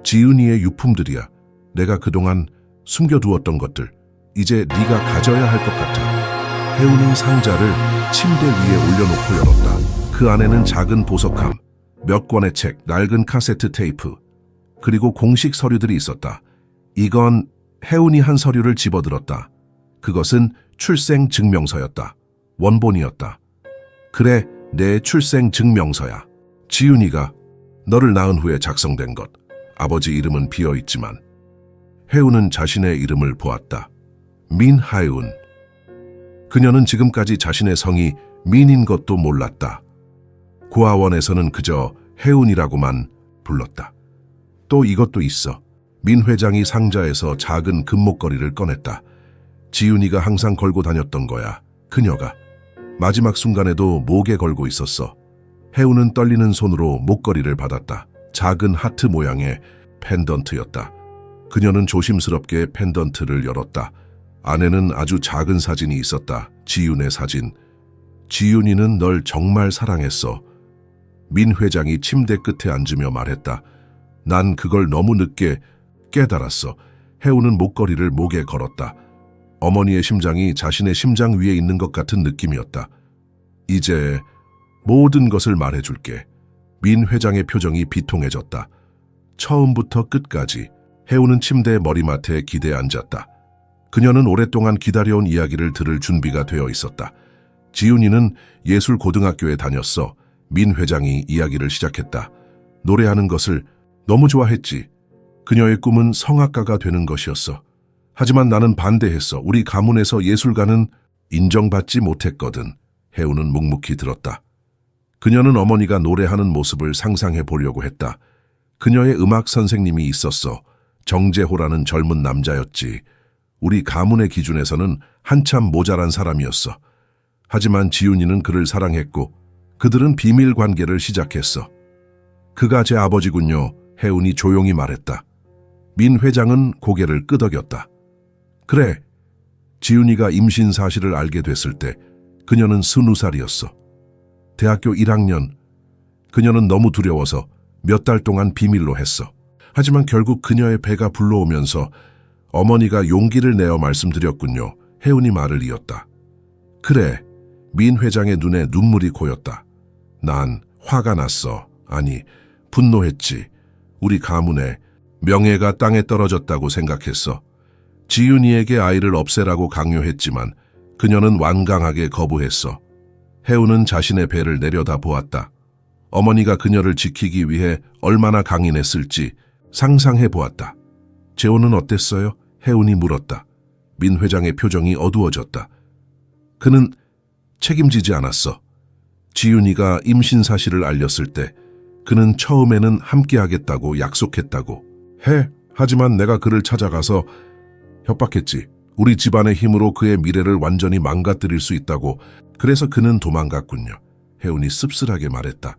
지윤이의 유품들이야. 내가 그동안 숨겨두었던 것들. 이제 네가 가져야 할 것 같아. 혜운은 상자를 침대 위에 올려놓고 열었다. 그 안에는 작은 보석함, 몇 권의 책, 낡은 카세트 테이프, 그리고 공식 서류들이 있었다. 이건 혜운이 한 서류를 집어들었다. 그것은 출생 증명서였다. 원본이었다. 그래, 내 출생 증명서야. 지윤이가 너를 낳은 후에 작성된 것. 아버지 이름은 비어있지만 혜운은 자신의 이름을 보았다. 민하윤. 그녀는 지금까지 자신의 성이 민인 것도 몰랐다. 고아원에서는 그저 혜운이라고만 불렀다. 또 이것도 있어. 민 회장이 상자에서 작은 금목걸이를 꺼냈다. 지윤이가 항상 걸고 다녔던 거야. 그녀가. 마지막 순간에도 목에 걸고 있었어. 혜운은 떨리는 손으로 목걸이를 받았다. 작은 하트 모양의 펜던트였다. 그녀는 조심스럽게 펜던트를 열었다. 안에는 아주 작은 사진이 있었다. 지윤의 사진. 지윤이는 널 정말 사랑했어. 민 회장이 침대 끝에 앉으며 말했다. 난 그걸 너무 늦게 깨달았어. 혜운은 목걸이를 목에 걸었다. 어머니의 심장이 자신의 심장 위에 있는 것 같은 느낌이었다. 이제 모든 것을 말해줄게. 민 회장의 표정이 비통해졌다. 처음부터 끝까지. 혜운은 침대 머리맡에 기대에 앉았다. 그녀는 오랫동안 기다려온 이야기를 들을 준비가 되어 있었다. 지윤이는 예술고등학교에 다녔어. 민 회장이 이야기를 시작했다. 노래하는 것을 너무 좋아했지. 그녀의 꿈은 성악가가 되는 것이었어. 하지만 나는 반대했어. 우리 가문에서 예술가는 인정받지 못했거든. 혜운은 묵묵히 들었다. 그녀는 어머니가 노래하는 모습을 상상해 보려고 했다. 그녀의 음악 선생님이 있었어. 정재호라는 젊은 남자였지. 우리 가문의 기준에서는 한참 모자란 사람이었어. 하지만 지윤이는 그를 사랑했고 그들은 비밀 관계를 시작했어. 그가 제 아버지군요. 혜운이 조용히 말했다. 민 회장은 고개를 끄덕였다. 그래. 지윤이가 임신 사실을 알게 됐을 때 그녀는 20살이었어. 대학교 1학년. 그녀는 너무 두려워서 몇 달 동안 비밀로 했어. 하지만 결국 그녀의 배가 불러오면서 어머니가 용기를 내어 말씀드렸군요. 혜운이 말을 이었다. 그래. 민 회장의 눈에 눈물이 고였다. 난 화가 났어. 아니, 분노했지. 우리 가문의 명예가 땅에 떨어졌다고 생각했어. 지윤이에게 아이를 없애라고 강요했지만 그녀는 완강하게 거부했어. 혜운은 자신의 배를 내려다보았다. 어머니가 그녀를 지키기 위해 얼마나 강인했을지 상상해 보았다. 재혼은 어땠어요? 혜운이 물었다. 민 회장의 표정이 어두워졌다. 그는 책임지지 않았어. 지윤이가 임신 사실을 알렸을 때 그는 처음에는 함께하겠다고 약속했다고. 하지만 내가 그를 찾아가서 협박했지. 우리 집안의 힘으로 그의 미래를 완전히 망가뜨릴 수 있다고. 그래서 그는 도망갔군요. 혜운이 씁쓸하게 말했다.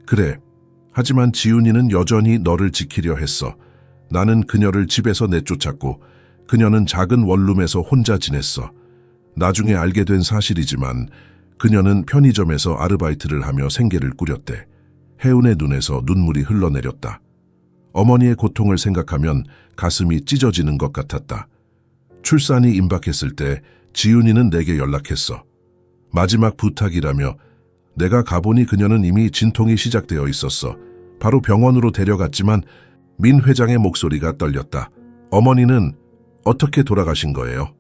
그래. 하지만 지윤이는 여전히 너를 지키려 했어. 나는 그녀를 집에서 내쫓았고 그녀는 작은 원룸에서 혼자 지냈어. 나중에 알게 된 사실이지만 그녀는 편의점에서 아르바이트를 하며 생계를 꾸렸대. 혜운의 눈에서 눈물이 흘러내렸다. 어머니의 고통을 생각하면 가슴이 찢어지는 것 같았다. 출산이 임박했을 때 지윤이는 내게 연락했어. 마지막 부탁이라며. 내가 가보니 그녀는 이미 진통이 시작되어 있었어. 바로 병원으로 데려갔지만 민 회장의 목소리가 떨렸다. 어머니는 어떻게 돌아가신 거예요?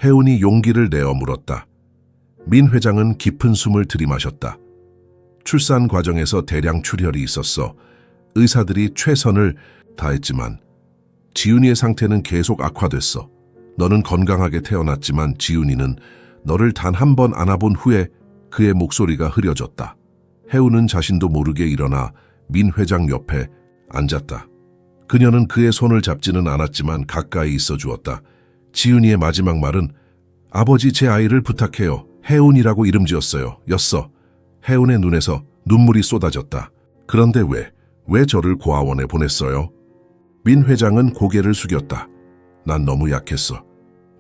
혜운이 용기를 내어 물었다. 민 회장은 깊은 숨을 들이마셨다. 출산 과정에서 대량 출혈이 있었어. 의사들이 최선을 다했지만 지윤이의 상태는 계속 악화됐어. 너는 건강하게 태어났지만 지윤이는 너를 단 한 번 안아본 후에 그의 목소리가 흐려졌다. 해우는 자신도 모르게 일어나 민 회장 옆에 앉았다. 그녀는 그의 손을 잡지는 않았지만 가까이 있어 주었다. 지은이의 마지막 말은 아버지 제 아이를 부탁해요. 해운이라고 이름 지었어요. 였어. 해운의 눈에서 눈물이 쏟아졌다. 그런데 왜 저를 고아원에 보냈어요? 민 회장은 고개를 숙였다. 난 너무 약했어.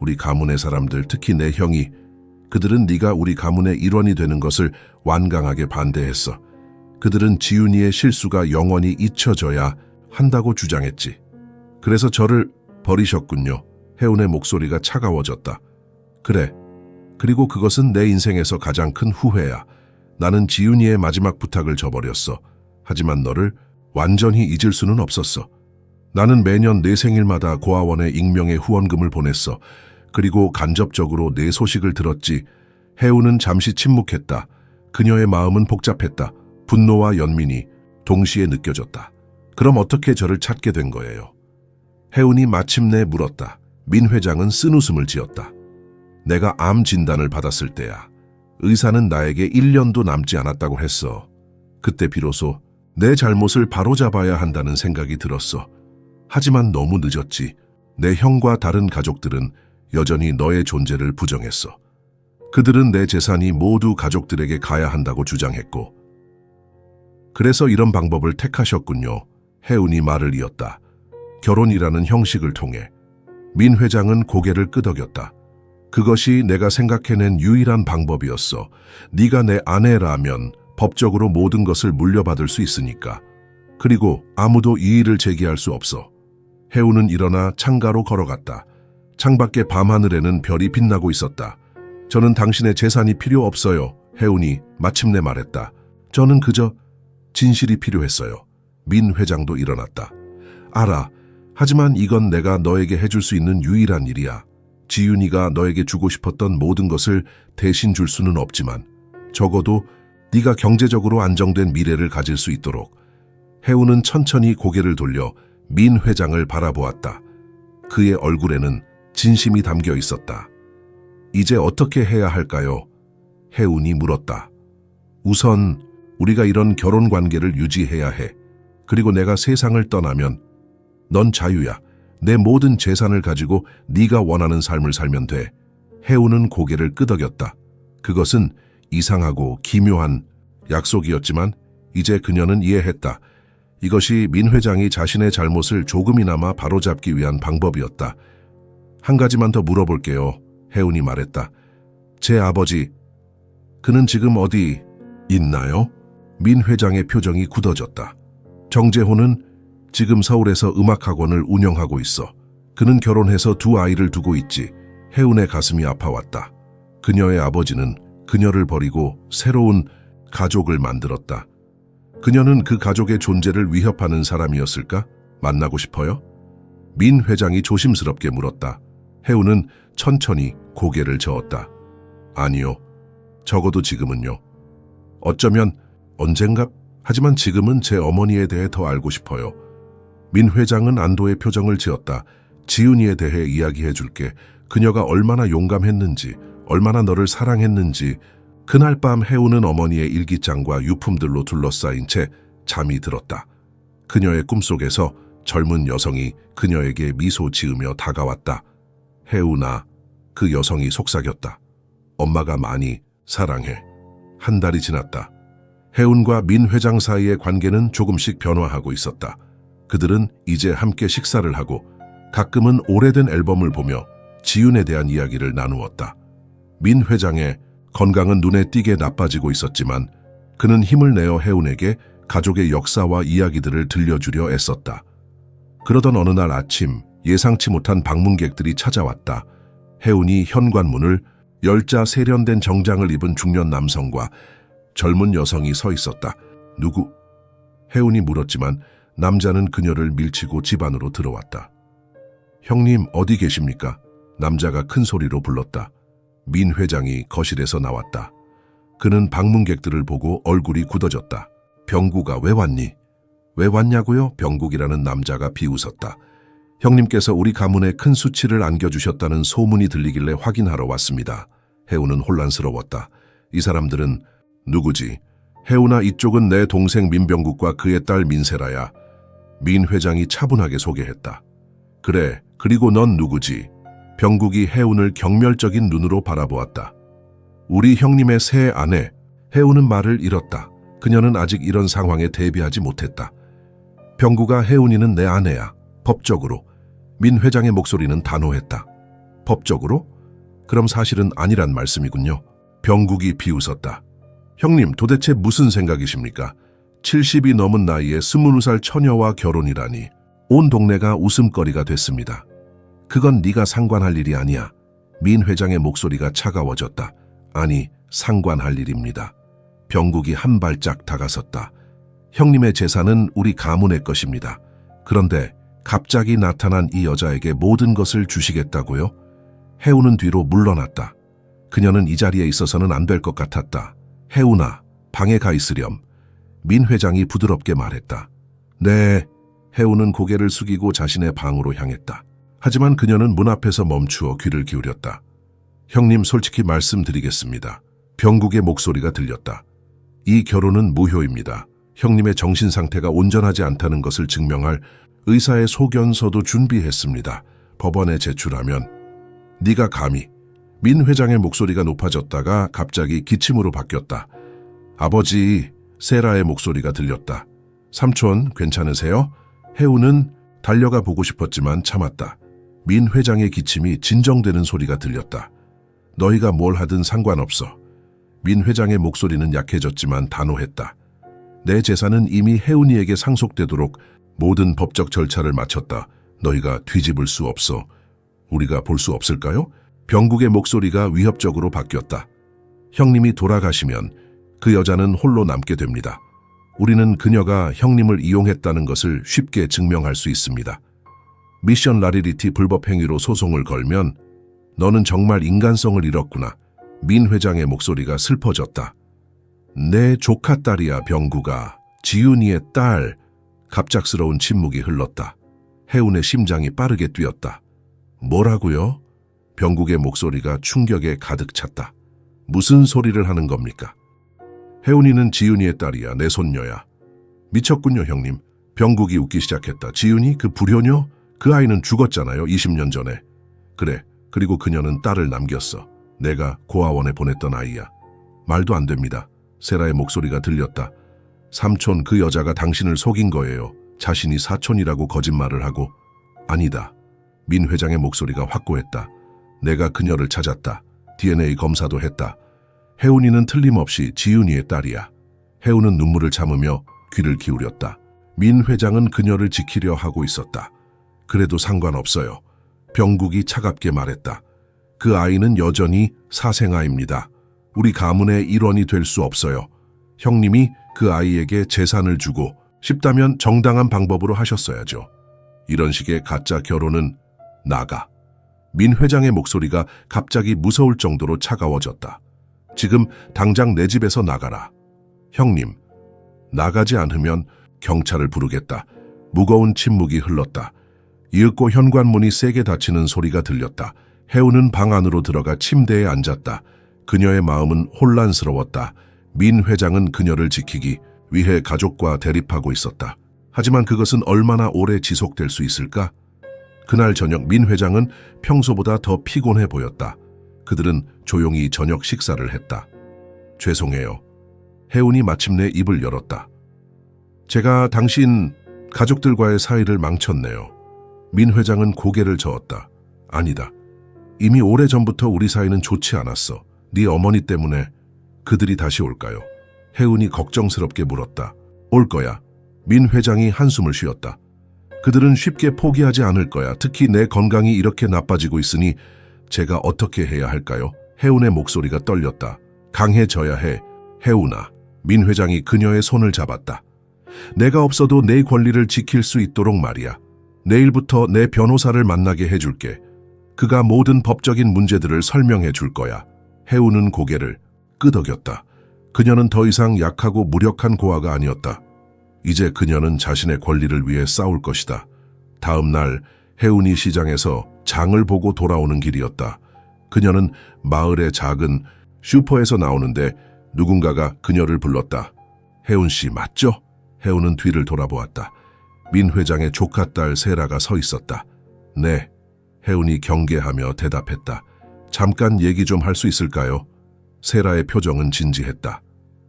우리 가문의 사람들, 특히 내 형이, 그들은 네가 우리 가문의 일원이 되는 것을 완강하게 반대했어. 그들은 지윤이의 실수가 영원히 잊혀져야 한다고 주장했지. 그래서 저를 버리셨군요. 해운의 목소리가 차가워졌다. 그래. 그리고 그것은 내 인생에서 가장 큰 후회야. 나는 지윤이의 마지막 부탁을 저버렸어. 하지만 너를 완전히 잊을 수는 없었어. 나는 매년 내 생일마다 고아원에 익명의 후원금을 보냈어. 그리고 간접적으로 내 소식을 들었지. 해우는 잠시 침묵했다. 그녀의 마음은 복잡했다. 분노와 연민이 동시에 느껴졌다. 그럼 어떻게 저를 찾게 된 거예요? 해운이 마침내 물었다. 민 회장은 쓴웃음을 지었다. 내가 암 진단을 받았을 때야. 의사는 나에게 1년도 남지 않았다고 했어. 그때 비로소 내 잘못을 바로잡아야 한다는 생각이 들었어. 하지만 너무 늦었지. 내 형과 다른 가족들은 여전히 너의 존재를 부정했어. 그들은 내 재산이 모두 가족들에게 가야 한다고 주장했고. 그래서 이런 방법을 택하셨군요. 해운이 말을 이었다. 결혼이라는 형식을 통해. 민 회장은 고개를 끄덕였다. 그것이 내가 생각해낸 유일한 방법이었어. 네가 내 아내라면 법적으로 모든 것을 물려받을 수 있으니까. 그리고 아무도 이의를 제기할 수 없어. 해운은 일어나 창가로 걸어갔다. 창밖의 밤하늘에는 별이 빛나고 있었다. 저는 당신의 재산이 필요 없어요. 해운이 마침내 말했다. 저는 그저 진실이 필요했어요. 민 회장도 일어났다. 알아. 하지만 이건 내가 너에게 해줄 수 있는 유일한 일이야. 지윤이가 너에게 주고 싶었던 모든 것을 대신 줄 수는 없지만 적어도 네가 경제적으로 안정된 미래를 가질 수 있도록. 해운은 천천히 고개를 돌려 민 회장을 바라보았다. 그의 얼굴에는 진심이 담겨 있었다. 이제 어떻게 해야 할까요? 해운이 물었다. 우선 우리가 이런 결혼 관계를 유지해야 해. 그리고 내가 세상을 떠나면 넌 자유야. 내 모든 재산을 가지고 네가 원하는 삶을 살면 돼. 해운은 고개를 끄덕였다. 그것은 이상하고 기묘한 약속이었지만 이제 그녀는 이해했다. 이것이 민 회장이 자신의 잘못을 조금이나마 바로잡기 위한 방법이었다. 한 가지만 더 물어볼게요. 해운이 말했다. 제 아버지, 그는 지금 어디 있나요? 민 회장의 표정이 굳어졌다. 정재호는 지금 서울에서 음악학원을 운영하고 있어. 그는 결혼해서 2 아이를 두고 있지. 해운의 가슴이 아파왔다. 그녀의 아버지는 그녀를 버리고 새로운 가족을 만들었다. 그녀는 그 가족의 존재를 위협하는 사람이었을까? 만나고 싶어요? 민 회장이 조심스럽게 물었다. 해운은 천천히 고개를 저었다. 아니요. 적어도 지금은요. 어쩌면 언젠가, 하지만 지금은 제 어머니에 대해 더 알고 싶어요. 민 회장은 안도의 표정을 지었다. 지은이에 대해 이야기해 줄게. 그녀가 얼마나 용감했는지, 얼마나 너를 사랑했는지. 그날 밤 해우는 어머니의 일기장과 유품들로 둘러싸인 채 잠이 들었다. 그녀의 꿈속에서 젊은 여성이 그녀에게 미소 지으며 다가왔다. 해우나, 그 여성이 속삭였다. 엄마가 많이 사랑해. 한 달이 지났다. 해운과 민 회장 사이의 관계는 조금씩 변화하고 있었다. 그들은 이제 함께 식사를 하고 가끔은 오래된 앨범을 보며 지윤에 대한 이야기를 나누었다. 민 회장의 건강은 눈에 띄게 나빠지고 있었지만 그는 힘을 내어 해운에게 가족의 역사와 이야기들을 들려주려 애썼다. 그러던 어느 날 아침 예상치 못한 방문객들이 찾아왔다. 해운이 현관문을 열자 세련된 정장을 입은 중년 남성과 젊은 여성이 서 있었다. 누구? 해운이 물었지만 남자는 그녀를 밀치고 집 안으로 들어왔다. 형님 어디 계십니까? 남자가 큰 소리로 불렀다. 민 회장이 거실에서 나왔다. 그는 방문객들을 보고 얼굴이 굳어졌다. 병구가 왜 왔니? 왜 왔냐고요? 병국이라는 남자가 비웃었다. 형님께서 우리 가문에 큰 수치를 안겨주셨다는 소문이 들리길래 확인하러 왔습니다. 해운은 혼란스러웠다. 이 사람들은 누구지? 혜우나 이쪽은 내 동생 민병국과 그의 딸 민세라야. 민 회장이 차분하게 소개했다. 그래, 그리고 넌 누구지? 병국이 혜운을 경멸적인 눈으로 바라보았다. 우리 형님의 새 아내. 혜운은 말을 잃었다. 그녀는 아직 이런 상황에 대비하지 못했다. 병국아, 혜운이는 내 아내야. 법적으로. 민 회장의 목소리는 단호했다. 법적으로? 그럼 사실은 아니란 말씀이군요. 병국이 비웃었다. 형님, 도대체 무슨 생각이십니까? 70이 넘은 나이에 20살 처녀와 결혼이라니. 온 동네가 웃음거리가 됐습니다. 그건 네가 상관할 일이 아니야. 민 회장의 목소리가 차가워졌다. 아니, 상관할 일입니다. 병국이 한 발짝 다가섰다. 형님의 재산은 우리 가문의 것입니다. 그런데 갑자기 나타난 이 여자에게 모든 것을 주시겠다고요? 혜우는 뒤로 물러났다. 그녀는 이 자리에 있어서는 안 될 것 같았다. 혜우나, 방에 가 있으렴. 민 회장이 부드럽게 말했다. 네. 혜우는 고개를 숙이고 자신의 방으로 향했다. 하지만 그녀는 문 앞에서 멈추어 귀를 기울였다. 형님, 솔직히 말씀드리겠습니다. 병국의 목소리가 들렸다. 이 결혼은 무효입니다. 형님의 정신 상태가 온전하지 않다는 것을 증명할 의사의 소견서도 준비했습니다. 법원에 제출하면. 네가 감히. 민 회장의 목소리가 높아졌다가 갑자기 기침으로 바뀌었다. 아버지, 세라의 목소리가 들렸다. 삼촌, 괜찮으세요? 혜우는 달려가 보고 싶었지만 참았다. 민 회장의 기침이 진정되는 소리가 들렸다. 너희가 뭘 하든 상관없어. 민 회장의 목소리는 약해졌지만 단호했다. 내 재산은 이미 혜운이에게 상속되도록 모든 법적 절차를 마쳤다. 너희가 뒤집을 수 없어. 우리가 볼 수 없을까요? 병국의 목소리가 위협적으로 바뀌었다. 형님이 돌아가시면 그 여자는 홀로 남게 됩니다. 우리는 그녀가 형님을 이용했다는 것을 쉽게 증명할 수 있습니다. 미션 라리리티 불법 행위로 소송을 걸면 너는 정말 인간성을 잃었구나. 민 회장의 목소리가 슬퍼졌다. 내 조카 딸이야, 병국아. 지윤이의 딸. 갑작스러운 침묵이 흘렀다. 혜운의 심장이 빠르게 뛰었다. 뭐라고요? 병국의 목소리가 충격에 가득 찼다. 무슨 소리를 하는 겁니까? 혜운이는 지윤이의 딸이야, 내 손녀야. 미쳤군요, 형님. 병국이 웃기 시작했다. 지윤이? 그 불효녀? 그 아이는 죽었잖아요, 20년 전에. 그래, 그리고 그녀는 딸을 남겼어. 내가 고아원에 보냈던 아이야. 말도 안 됩니다. 세라의 목소리가 들렸다. 삼촌, 그 여자가 당신을 속인 거예요. 자신이 사촌이라고 거짓말을 하고. 아니다. 민 회장의 목소리가 확고했다. 내가 그녀를 찾았다. DNA 검사도 했다. 혜운이는 틀림없이 지윤이의 딸이야. 혜운은 눈물을 참으며 귀를 기울였다. 민 회장은 그녀를 지키려 하고 있었다. 그래도 상관없어요. 병국이 차갑게 말했다. 그 아이는 여전히 사생아입니다. 우리 가문의 일원이 될 수 없어요. 형님이 그 아이에게 재산을 주고 싶다면 정당한 방법으로 하셨어야죠. 이런 식의 가짜 결혼은 나가. 민 회장의 목소리가 갑자기 무서울 정도로 차가워졌다. 지금 당장 내 집에서 나가라. 형님, 나가지 않으면 경찰을 부르겠다. 무거운 침묵이 흘렀다. 이윽고 현관문이 세게 닫히는 소리가 들렸다. 혜우는 방 안으로 들어가 침대에 앉았다. 그녀의 마음은 혼란스러웠다. 민 회장은 그녀를 지키기 위해 가족과 대립하고 있었다. 하지만 그것은 얼마나 오래 지속될 수 있을까? 그날 저녁 민 회장은 평소보다 더 피곤해 보였다. 그들은 조용히 저녁 식사를 했다. 죄송해요. 혜운이 마침내 입을 열었다. 제가 당신 가족들과의 사이를 망쳤네요. 민 회장은 고개를 저었다. 아니다. 이미 오래전부터 우리 사이는 좋지 않았어. 네 어머니 때문에. 그들이 다시 올까요? 혜운이 걱정스럽게 물었다. 올 거야. 민 회장이 한숨을 쉬었다. 그들은 쉽게 포기하지 않을 거야. 특히 내 건강이 이렇게 나빠지고 있으니 제가 어떻게 해야 할까요? 혜운의 목소리가 떨렸다. 강해져야 해. 혜운아. 민 회장이 그녀의 손을 잡았다. 내가 없어도 내 권리를 지킬 수 있도록 말이야. 내일부터 내 변호사를 만나게 해줄게. 그가 모든 법적인 문제들을 설명해 줄 거야. 혜운은 고개를 끄덕였다. 그녀는 더 이상 약하고 무력한 고아가 아니었다. 이제 그녀는 자신의 권리를 위해 싸울 것이다. 다음 날 혜운이 시장에서 장을 보고 돌아오는 길이었다. 그녀는 마을의 작은 슈퍼에서 나오는데 누군가가 그녀를 불렀다. 혜운 씨 맞죠? 혜운은 뒤를 돌아보았다. 민 회장의 조카딸 세라가 서 있었다. 네. 혜운이 경계하며 대답했다. 잠깐 얘기 좀 할 수 있을까요? 세라의 표정은 진지했다.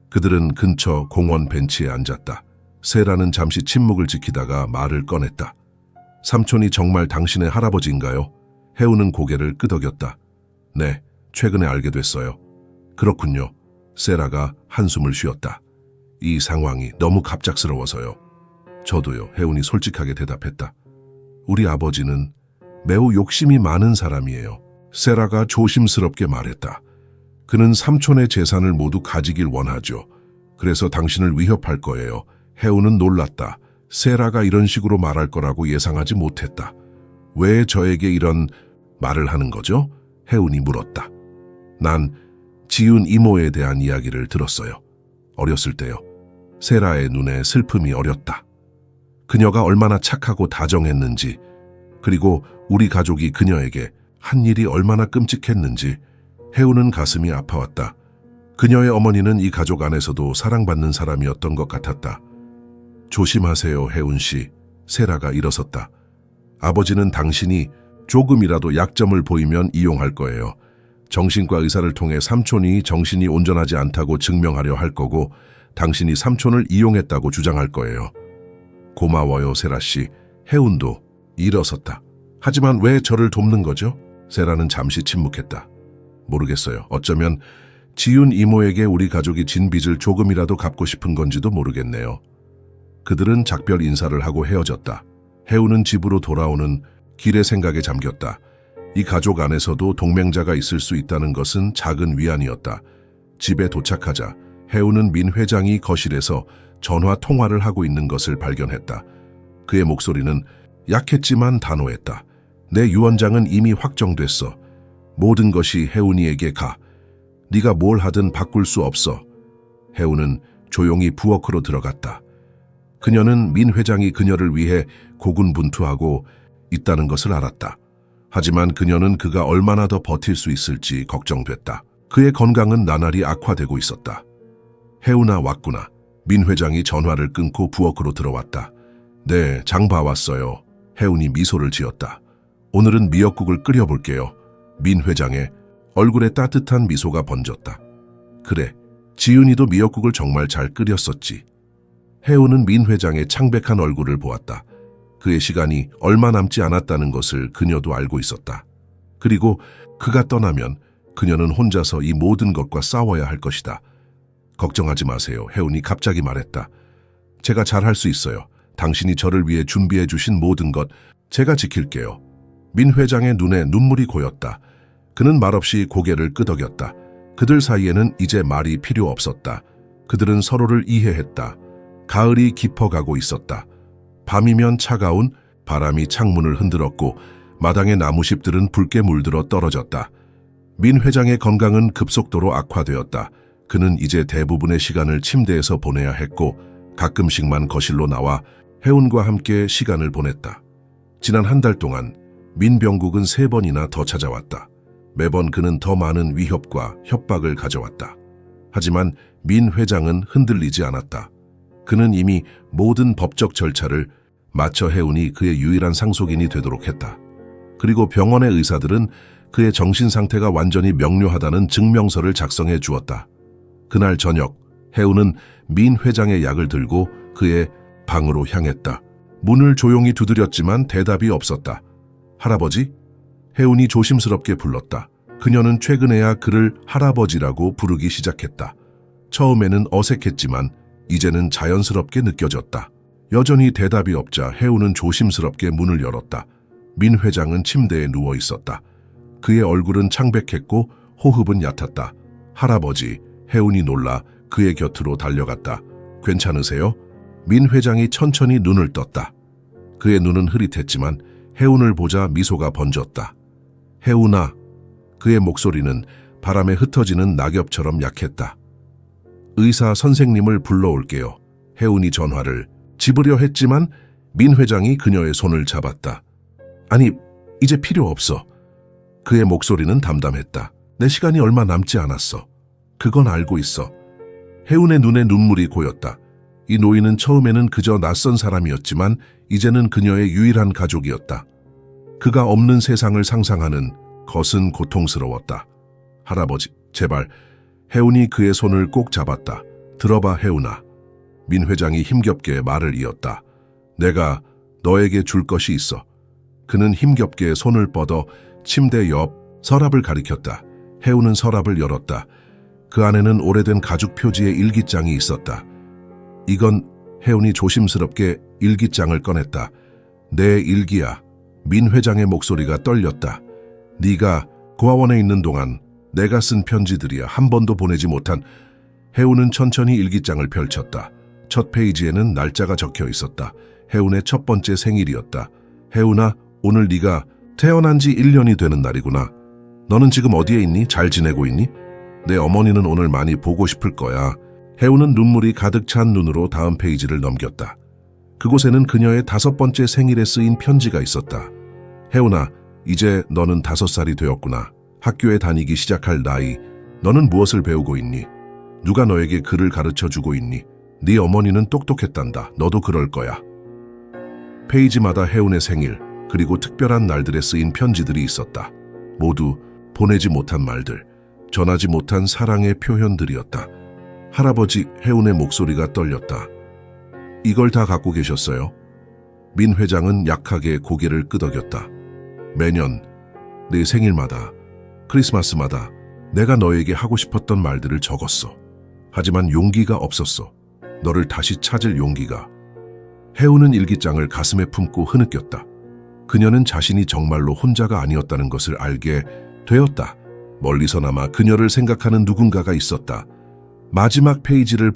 그들은 근처 공원 벤치에 앉았다. 세라는 잠시 침묵을 지키다가 말을 꺼냈다. 삼촌이 정말 당신의 할아버지인가요? 혜운은 고개를 끄덕였다. 네, 최근에 알게 됐어요. 그렇군요. 세라가 한숨을 쉬었다. 이 상황이 너무 갑작스러워서요. 저도요. 혜운이 솔직하게 대답했다. 우리 아버지는 매우 욕심이 많은 사람이에요. 세라가 조심스럽게 말했다. 그는 삼촌의 재산을 모두 가지길 원하죠. 그래서 당신을 위협할 거예요. 혜운은 놀랐다. 세라가 이런 식으로 말할 거라고 예상하지 못했다. 왜 저에게 이런 말을 하는 거죠? 혜운이 물었다. 난 지윤 이모에 대한 이야기를 들었어요. 어렸을 때요. 세라의 눈에 슬픔이 어렸다. 그녀가 얼마나 착하고 다정했는지, 그리고 우리 가족이 그녀에게 한 일이 얼마나 끔찍했는지 혜운은 가슴이 아파왔다. 그녀의 어머니는 이 가족 안에서도 사랑받는 사람이었던 것 같았다. 조심하세요, 혜운 씨. 세라가 일어섰다. 아버지는 당신이 조금이라도 약점을 보이면 이용할 거예요. 정신과 의사를 통해 삼촌이 정신이 온전하지 않다고 증명하려 할 거고 당신이 삼촌을 이용했다고 주장할 거예요. 고마워요, 세라 씨. 혜운도 일어섰다. 하지만 왜 저를 돕는 거죠? 세라는 잠시 침묵했다. 모르겠어요. 어쩌면 지윤 이모에게 우리 가족이 진 빚을 조금이라도 갚고 싶은 건지도 모르겠네요. 그들은 작별 인사를 하고 헤어졌다. 혜운은 집으로 돌아오는 길의 생각에 잠겼다. 이 가족 안에서도 동맹자가 있을 수 있다는 것은 작은 위안이었다. 집에 도착하자 혜운은 민 회장이 거실에서 전화 통화를 하고 있는 것을 발견했다. 그의 목소리는 약했지만 단호했다. 내 유언장은 이미 확정됐어. 모든 것이 혜운이에게 가. 네가 뭘 하든 바꿀 수 없어. 혜운은 조용히 부엌으로 들어갔다. 그녀는 민 회장이 그녀를 위해 고군분투하고 있다는 것을 알았다. 하지만 그녀는 그가 얼마나 더 버틸 수 있을지 걱정됐다. 그의 건강은 나날이 악화되고 있었다. 혜운아 왔구나. 민 회장이 전화를 끊고 부엌으로 들어왔다. 네, 장 봐왔어요. 혜운이 미소를 지었다. 오늘은 미역국을 끓여볼게요. 민 회장의 얼굴에 따뜻한 미소가 번졌다. 그래, 지윤이도 미역국을 정말 잘 끓였었지. 혜운은 민 회장의 창백한 얼굴을 보았다. 그의 시간이 얼마 남지 않았다는 것을 그녀도 알고 있었다. 그리고 그가 떠나면 그녀는 혼자서 이 모든 것과 싸워야 할 것이다. 걱정하지 마세요. 혜운이 갑자기 말했다. 제가 잘할 수 있어요. 당신이 저를 위해 준비해 주신 모든 것 제가 지킬게요. 민 회장의 눈에 눈물이 고였다. 그는 말없이 고개를 끄덕였다. 그들 사이에는 이제 말이 필요 없었다. 그들은 서로를 이해했다. 가을이 깊어가고 있었다. 밤이면 차가운 바람이 창문을 흔들었고 마당의 나무잎들은 붉게 물들어 떨어졌다. 민 회장의 건강은 급속도로 악화되었다. 그는 이제 대부분의 시간을 침대에서 보내야 했고 가끔씩만 거실로 나와 혜운과 함께 시간을 보냈다. 지난 한 달 동안 민병국은 3번이나 더 찾아왔다. 매번 그는 더 많은 위협과 협박을 가져왔다. 하지만 민 회장은 흔들리지 않았다. 그는 이미 모든 법적 절차를 마쳐 혜운이 그의 유일한 상속인이 되도록 했다. 그리고 병원의 의사들은 그의 정신 상태가 완전히 명료하다는 증명서를 작성해 주었다. 그날 저녁 혜운은 민 회장의 약을 들고 그의 방으로 향했다. 문을 조용히 두드렸지만 대답이 없었다. 할아버지? 혜운이 조심스럽게 불렀다. 그녀는 최근에야 그를 할아버지라고 부르기 시작했다. 처음에는 어색했지만 이제는 자연스럽게 느껴졌다. 여전히 대답이 없자 혜운은 조심스럽게 문을 열었다. 민 회장은 침대에 누워 있었다. 그의 얼굴은 창백했고 호흡은 얕았다. 할아버지, 혜운이 놀라 그의 곁으로 달려갔다. 괜찮으세요? 민 회장이 천천히 눈을 떴다. 그의 눈은 흐릿했지만 혜운을 보자 미소가 번졌다. 혜운아. 그의 목소리는 바람에 흩어지는 낙엽처럼 약했다. 의사 선생님을 불러올게요. 혜운이 전화를 집으려 했지만 민 회장이 그녀의 손을 잡았다. 아니, 이제 필요 없어. 그의 목소리는 담담했다. 내 시간이 얼마 남지 않았어. 그건 알고 있어. 혜운의 눈에 눈물이 고였다. 이 노인은 처음에는 그저 낯선 사람이었지만 이제는 그녀의 유일한 가족이었다. 그가 없는 세상을 상상하는 것은 고통스러웠다. 할아버지, 제발. 혜운이 그의 손을 꼭 잡았다. 들어봐, 혜운아. 민 회장이 힘겹게 말을 이었다. 내가 너에게 줄 것이 있어. 그는 힘겹게 손을 뻗어 침대 옆 서랍을 가리켰다. 혜운은 서랍을 열었다. 그 안에는 오래된 가죽 표지의 일기장이 있었다. 이건 혜운이 조심스럽게 일기장을 꺼냈다. 내 일기야. 민 회장의 목소리가 떨렸다. 네가 고아원에 있는 동안 내가 쓴 편지들이야. 한 번도 보내지 못한. 혜운은 천천히 일기장을 펼쳤다. 첫 페이지에는 날짜가 적혀 있었다. 혜운의 첫 번째 생일이었다. 혜운아, 오늘 네가 태어난 지 1년이 되는 날이구나. 너는 지금 어디에 있니? 잘 지내고 있니? 내 어머니는 오늘 많이 보고 싶을 거야. 혜운은 눈물이 가득 찬 눈으로 다음 페이지를 넘겼다. 그곳에는 그녀의 5번째 생일에 쓰인 편지가 있었다. 혜운아, 이제 너는 5살이 되었구나. 학교에 다니기 시작할 나이. 너는 무엇을 배우고 있니? 누가 너에게 글을 가르쳐주고 있니? 네 어머니는 똑똑했단다. 너도 그럴 거야. 페이지마다 혜운의 생일, 그리고 특별한 날들에 쓰인 편지들이 있었다. 모두 보내지 못한 말들, 전하지 못한 사랑의 표현들이었다. 할아버지, 혜운의 목소리가 떨렸다. 이걸 다 갖고 계셨어요? 민 회장은 약하게 고개를 끄덕였다. 매년 내 생일마다, 크리스마스마다 내가 너에게 하고 싶었던 말들을 적었어. 하지만 용기가 없었어. 너를 다시 찾을 용기가. 혜운은 일기장을 가슴에 품고 흐느꼈다. 그녀는 자신이 정말로 혼자가 아니었다는 것을 알게 되었다. 멀리서나마 그녀를 생각하는 누군가가 있었다. 마지막 페이지를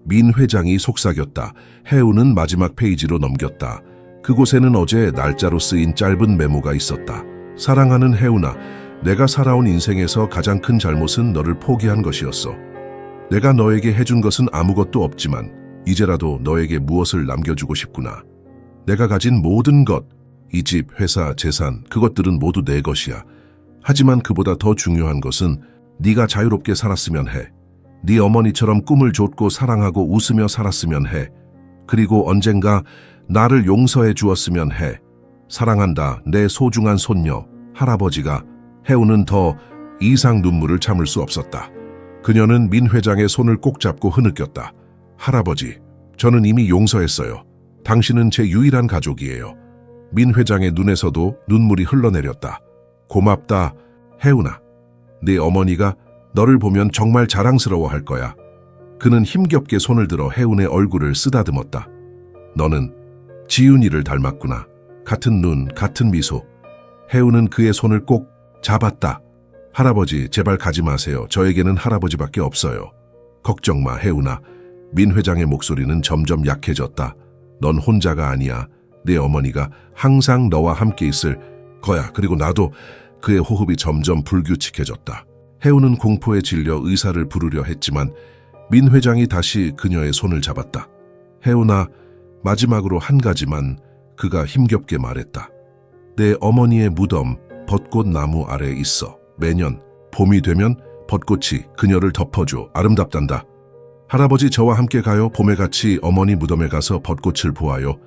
민 회장이 속삭였다. 혜운은 마지막 페이지로 넘겼다. 그곳에는 어제 날짜로 쓰인 짧은 메모가 있었다. 사랑하는 혜운아, 내가 살아온 인생에서 가장 큰 잘못은 너를 포기한 것이었어. 내가 너에게 해준 것은 아무것도 없지만 이제라도 너에게 무엇을 남겨주고 싶구나. 내가 가진 모든 것, 이 집, 회사, 재산, 그것들은 모두 내 것이야. 하지만 그보다 더 중요한 것은 네가 자유롭게 살았으면 해. 네 어머니처럼 꿈을 좇고 사랑하고 웃으며 살았으면 해. 그리고 언젠가 나를 용서해 주었으면 해. 사랑한다, 내 소중한 손녀. 할아버지가. 혜운은 더 이상 눈물을 참을 수 없었다. 그녀는 민 회장의 손을 꼭 잡고 흐느꼈다. 할아버지, 저는 이미 용서했어요. 당신은 제 유일한 가족이에요. 민 회장의 눈에서도 눈물이 흘러내렸다. 고맙다, 혜운아. 네 어머니가 너를 보면 정말 자랑스러워할 거야. 그는 힘겹게 손을 들어 혜운의 얼굴을 쓰다듬었다. 너는 지윤이를 닮았구나. 같은 눈, 같은 미소. 혜운은 그의 손을 꼭 잡았다. 할아버지, 제발 가지 마세요. 저에게는 할아버지밖에 없어요. 걱정 마, 혜운아. 민 회장의 목소리는 점점 약해졌다. 넌 혼자가 아니야. 내 어머니가 항상 너와 함께 있을 거야. 그리고 나도. 그의 호흡이 점점 불규칙해졌다. 혜운은 공포에 질려 의사를 부르려 했지만 민 회장이 다시 그녀의 손을 잡았다. 혜운아, 마지막으로 한 가지만. 그가 힘겹게 말했다. 내 어머니의 무덤 벚꽃 나무 아래 있어. 매년 봄이 되면 벚꽃이 그녀를 덮어줘. 아름답단다. 할아버지, 저와 함께 가요. 봄에 같이 어머니 무덤에 가서 벚꽃을 보아요.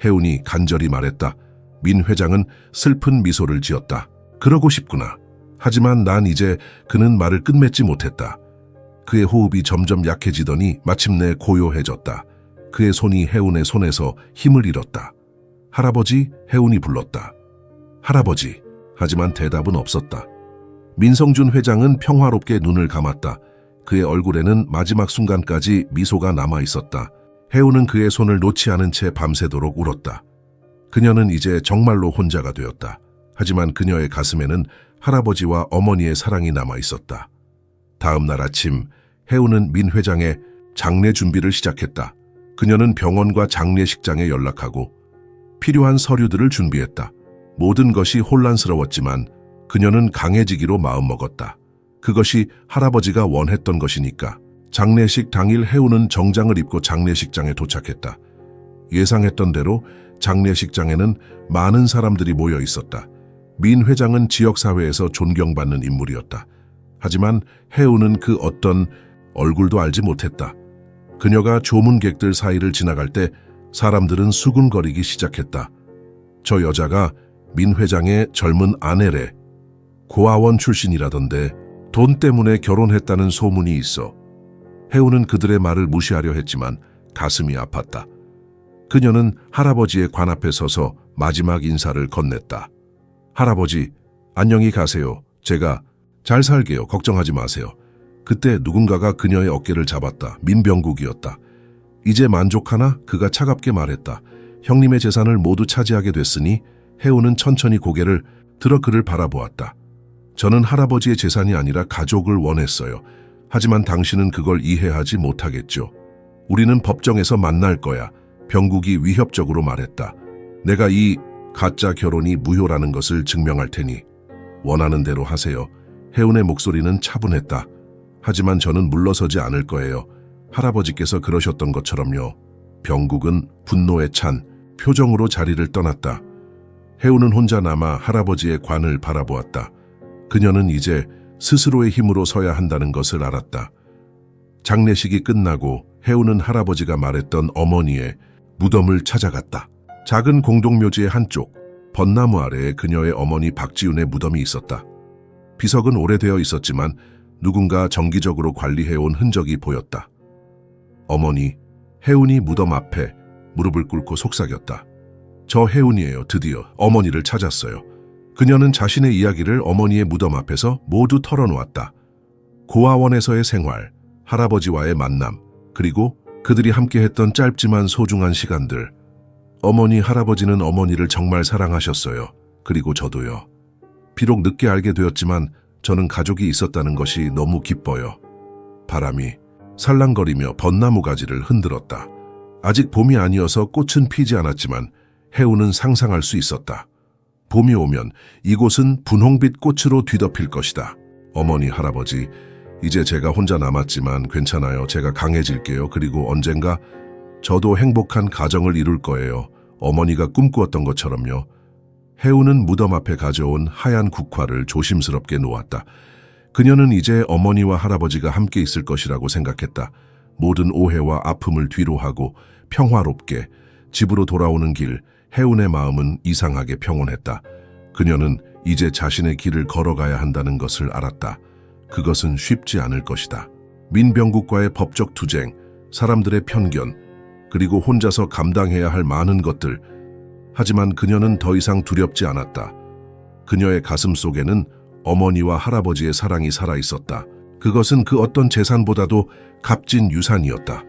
혜운이 간절히 말했다. 민 회장은 슬픈 미소를 지었다. 그러고 싶구나. 하지만 난 이제. 그는 말을 끝맺지 못했다. 그의 호흡이 점점 약해지더니 마침내 고요해졌다. 그의 손이 혜운의 손에서 힘을 잃었다. 할아버지, 혜운이 불렀다. 할아버지. 하지만 대답은 없었다. 민성준 회장은 평화롭게 눈을 감았다. 그의 얼굴에는 마지막 순간까지 미소가 남아 있었다. 혜운은 그의 손을 놓지 않은 채 밤새도록 울었다. 그녀는 이제 정말로 혼자가 되었다. 하지만 그녀의 가슴에는 할아버지와 어머니의 사랑이 남아 있었다. 다음 날 아침, 혜운은 민 회장의 장례 준비를 시작했다. 그녀는 병원과 장례식장에 연락하고 필요한 서류들을 준비했다. 모든 것이 혼란스러웠지만 그녀는 강해지기로 마음먹었다. 그것이 할아버지가 원했던 것이니까. 장례식 당일 혜운은 정장을 입고 장례식장에 도착했다. 예상했던 대로 장례식장에는 많은 사람들이 모여 있었다. 민 회장은 지역사회에서 존경받는 인물이었다. 하지만 혜운은 그 어떤 얼굴도 알지 못했다. 그녀가 조문객들 사이를 지나갈 때 사람들은 수군거리기 시작했다. 저 여자가 민 회장의 젊은 아내래. 고아원 출신이라던데 돈 때문에 결혼했다는 소문이 있어. 해우는 그들의 말을 무시하려 했지만 가슴이 아팠다. 그녀는 할아버지의 관 앞에 서서 마지막 인사를 건넸다. 할아버지, 안녕히 가세요. 제가 잘 살게요. 걱정하지 마세요. 그때 누군가가 그녀의 어깨를 잡았다. 민병국이었다. 이제 만족하나? 그가 차갑게 말했다. 형님의 재산을 모두 차지하게 됐으니. 해우는 천천히 고개를 들어 그를 바라보았다. 저는 할아버지의 재산이 아니라 가족을 원했어요. 하지만 당신은 그걸 이해하지 못하겠죠. 우리는 법정에서 만날 거야. 병국이 위협적으로 말했다. 내가 이 가짜 결혼이 무효라는 것을 증명할 테니 원하는 대로 하세요. 해운의 목소리는 차분했다. 하지만 저는 물러서지 않을 거예요. 할아버지께서 그러셨던 것처럼요. 병국은 분노에 찬 표정으로 자리를 떠났다. 해운은 혼자 남아 할아버지의 관을 바라보았다. 그녀는 이제 스스로의 힘으로 서야 한다는 것을 알았다. 장례식이 끝나고 해운은 할아버지가 말했던 어머니의 무덤을 찾아갔다. 작은 공동묘지의 한쪽, 벚나무 아래에 그녀의 어머니 박지훈의 무덤이 있었다. 비석은 오래되어 있었지만 누군가 정기적으로 관리해온 흔적이 보였다. 어머니, 해운이 무덤 앞에 무릎을 꿇고 속삭였다. 저 해운이에요. 드디어 어머니를 찾았어요. 그녀는 자신의 이야기를 어머니의 무덤 앞에서 모두 털어놓았다. 고아원에서의 생활, 할아버지와의 만남, 그리고 그들이 함께했던 짧지만 소중한 시간들. 어머니, 할아버지는 어머니를 정말 사랑하셨어요. 그리고 저도요. 비록 늦게 알게 되었지만 저는 가족이 있었다는 것이 너무 기뻐요. 바람이 살랑거리며 벚나무 가지를 흔들었다. 아직 봄이 아니어서 꽃은 피지 않았지만 해우는 상상할 수 있었다. 봄이 오면 이곳은 분홍빛 꽃으로 뒤덮일 것이다. 어머니, 할아버지, 이제 제가 혼자 남았지만 괜찮아요. 제가 강해질게요. 그리고 언젠가 저도 행복한 가정을 이룰 거예요. 어머니가 꿈꾸었던 것처럼요. 해우는 무덤 앞에 가져온 하얀 국화를 조심스럽게 놓았다. 그녀는 이제 어머니와 할아버지가 함께 있을 것이라고 생각했다. 모든 오해와 아픔을 뒤로하고 평화롭게 집으로 돌아오는 길, 해운의 마음은 이상하게 평온했다. 그녀는 이제 자신의 길을 걸어가야 한다는 것을 알았다. 그것은 쉽지 않을 것이다. 민병국과의 법적 투쟁, 사람들의 편견, 그리고 혼자서 감당해야 할 많은 것들. 하지만 그녀는 더 이상 두렵지 않았다. 그녀의 가슴 속에는 어머니와 할아버지의 사랑이 살아있었다. 그것은 그 어떤 재산보다도 값진 유산이었다.